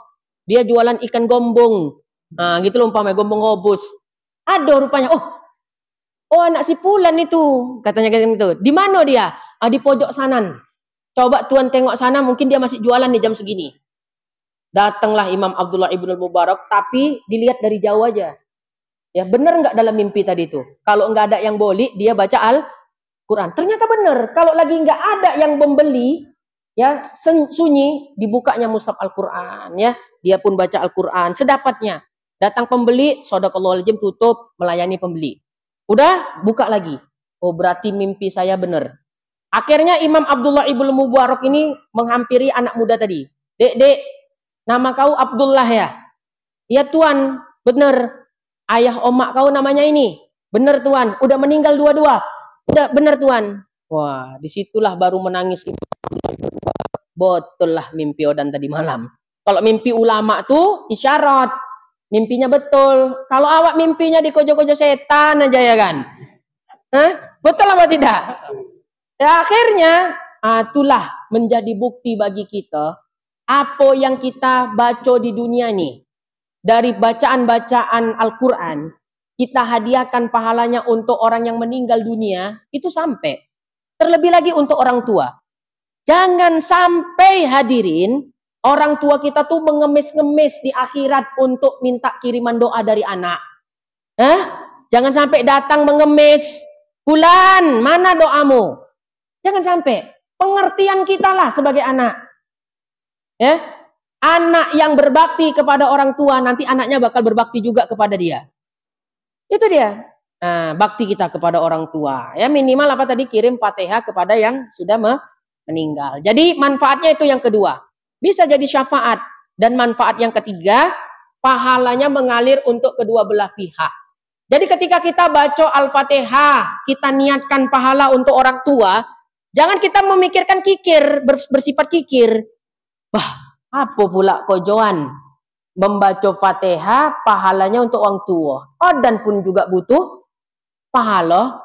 Dia jualan ikan gombong. Nah, gitu loh umpamanya, gombong gobus. Ada rupanya. Oh anak si Fulan itu, katanya gitu. Di mana dia? Di pojok sana. Coba Tuan tengok sana, mungkin dia masih jualan nih jam segini. Datanglah Imam Abdullah ibn al-Mubarak, tapi dilihat dari jauh aja. Ya benar nggak dalam mimpi tadi itu? Kalau nggak ada yang beli, dia baca Al-Quran. Ternyata benar. Kalau lagi nggak ada yang membeli, ya sunyi, dibukanya mushaf Al-Quran. Ya, dia pun baca Al-Quran sedapatnya. Datang pembeli, shadaqallahul adzim, tutup, melayani pembeli. Udah, buka lagi. Oh berarti mimpi saya benar. Akhirnya Imam Abdullah ibn Mubarak ini menghampiri anak muda tadi. Dek, nama kau Abdullah ya? Ya Tuan, benar. Ayah omak kau namanya ini. Benar Tuan, udah meninggal dua-dua. Udah benar Tuan. Wah, disitulah baru menangis. Betul lah mimpi Odan tadi malam. Kalau mimpi ulama tuh isyarat. Mimpinya betul. Kalau awak mimpinya dikojo-kojo setan aja ya kan? Betul apa tidak? Ya akhirnya itulah menjadi bukti bagi kita apa yang kita baca di dunia ini. Dari bacaan-bacaan Al-Quran, kita hadiahkan pahalanya untuk orang yang meninggal dunia, itu sampai. Terlebih lagi untuk orang tua. Jangan sampai hadirin, orang tua kita tuh mengemis-ngemis di akhirat untuk minta kiriman doa dari anak. Jangan sampai datang mengemis. Fulan, mana doamu? Jangan sampai. Pengertian kita lah sebagai anak. Ya. Anak yang berbakti kepada orang tua, nanti anaknya bakal berbakti juga kepada dia. Itu dia. Bakti kita kepada orang tua. Ya minimal apa tadi? Kirim Fatihah kepada yang sudah meninggal. Jadi manfaatnya itu yang kedua. Bisa jadi syafaat. Dan manfaat yang ketiga, pahalanya mengalir untuk kedua belah pihak. Jadi ketika kita baca Al-Fatihah, kita niatkan pahala untuk orang tua, jangan kita memikirkan kikir, bersifat kikir. Wah, apa pula kojoan membaca Fatihah pahalanya untuk orang tua. Dan pun juga butuh pahala.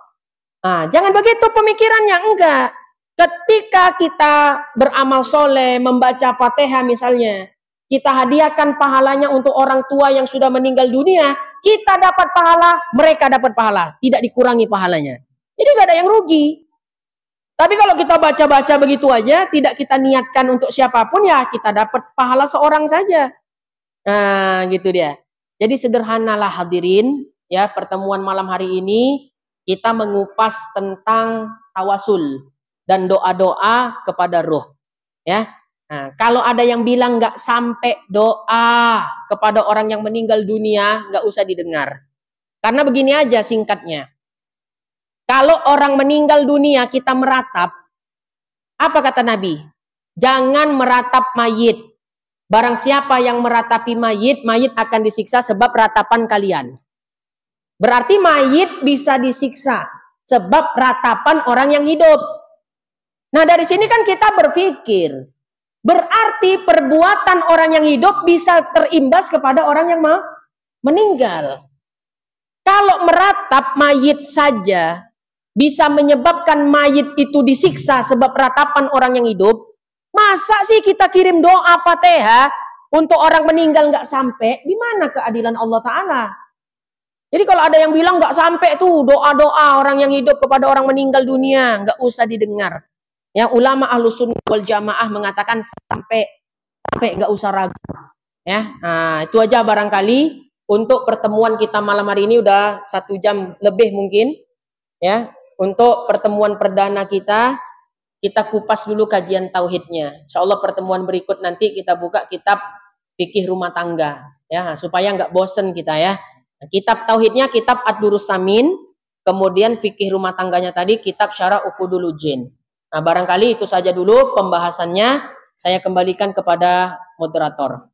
Jangan begitu pemikirannya, enggak. Ketika kita beramal soleh, membaca Fatihah misalnya, kita hadiahkan pahalanya untuk orang tua yang sudah meninggal dunia, kita dapat pahala, mereka dapat pahala, tidak dikurangi pahalanya. Jadi enggak ada yang rugi. Tapi kalau kita baca-baca begitu aja, tidak kita niatkan untuk siapapun, ya kita dapat pahala seorang saja. Gitu dia. Jadi sederhanalah hadirin, ya pertemuan malam hari ini kita mengupas tentang tawasul dan doa-doa kepada roh. Ya. Kalau ada yang bilang nggak sampai doa kepada orang yang meninggal dunia, nggak usah didengar. Karena begini aja singkatnya. Kalau orang meninggal dunia kita meratap, apa kata Nabi? Jangan meratap mayit. Barang siapa yang meratapi mayit, mayit akan disiksa sebab ratapan kalian. Berarti mayit bisa disiksa sebab ratapan orang yang hidup. Nah dari sini kan kita berpikir, berarti perbuatan orang yang hidup bisa terimbas kepada orang yang meninggal. Kalau meratap mayit saja bisa menyebabkan mayit itu disiksa sebab ratapan orang yang hidup, masa sih kita kirim doa Fatihah untuk orang meninggal nggak sampai? Di mana keadilan Allah Ta'ala? Jadi kalau ada yang bilang nggak sampai tuh doa-doa orang yang hidup kepada orang meninggal dunia, nggak usah didengar. Ya ulama Ahlus Sunnah wal Jamaah mengatakan sampai nggak usah ragu. Ya, itu aja barangkali untuk pertemuan kita malam hari ini udah 1 jam lebih mungkin. Ya. Untuk pertemuan perdana kita kupas dulu kajian tauhidnya. Insyaallah pertemuan berikut nanti kita buka kitab fikih rumah tangga, ya supaya nggak bosen kita ya. Kitab tauhidnya kitab Ad-Durrus Samin, kemudian fikih rumah tangganya tadi kitab Syarah Uqudul Jin. Barangkali itu saja dulu pembahasannya. Saya kembalikan kepada moderator.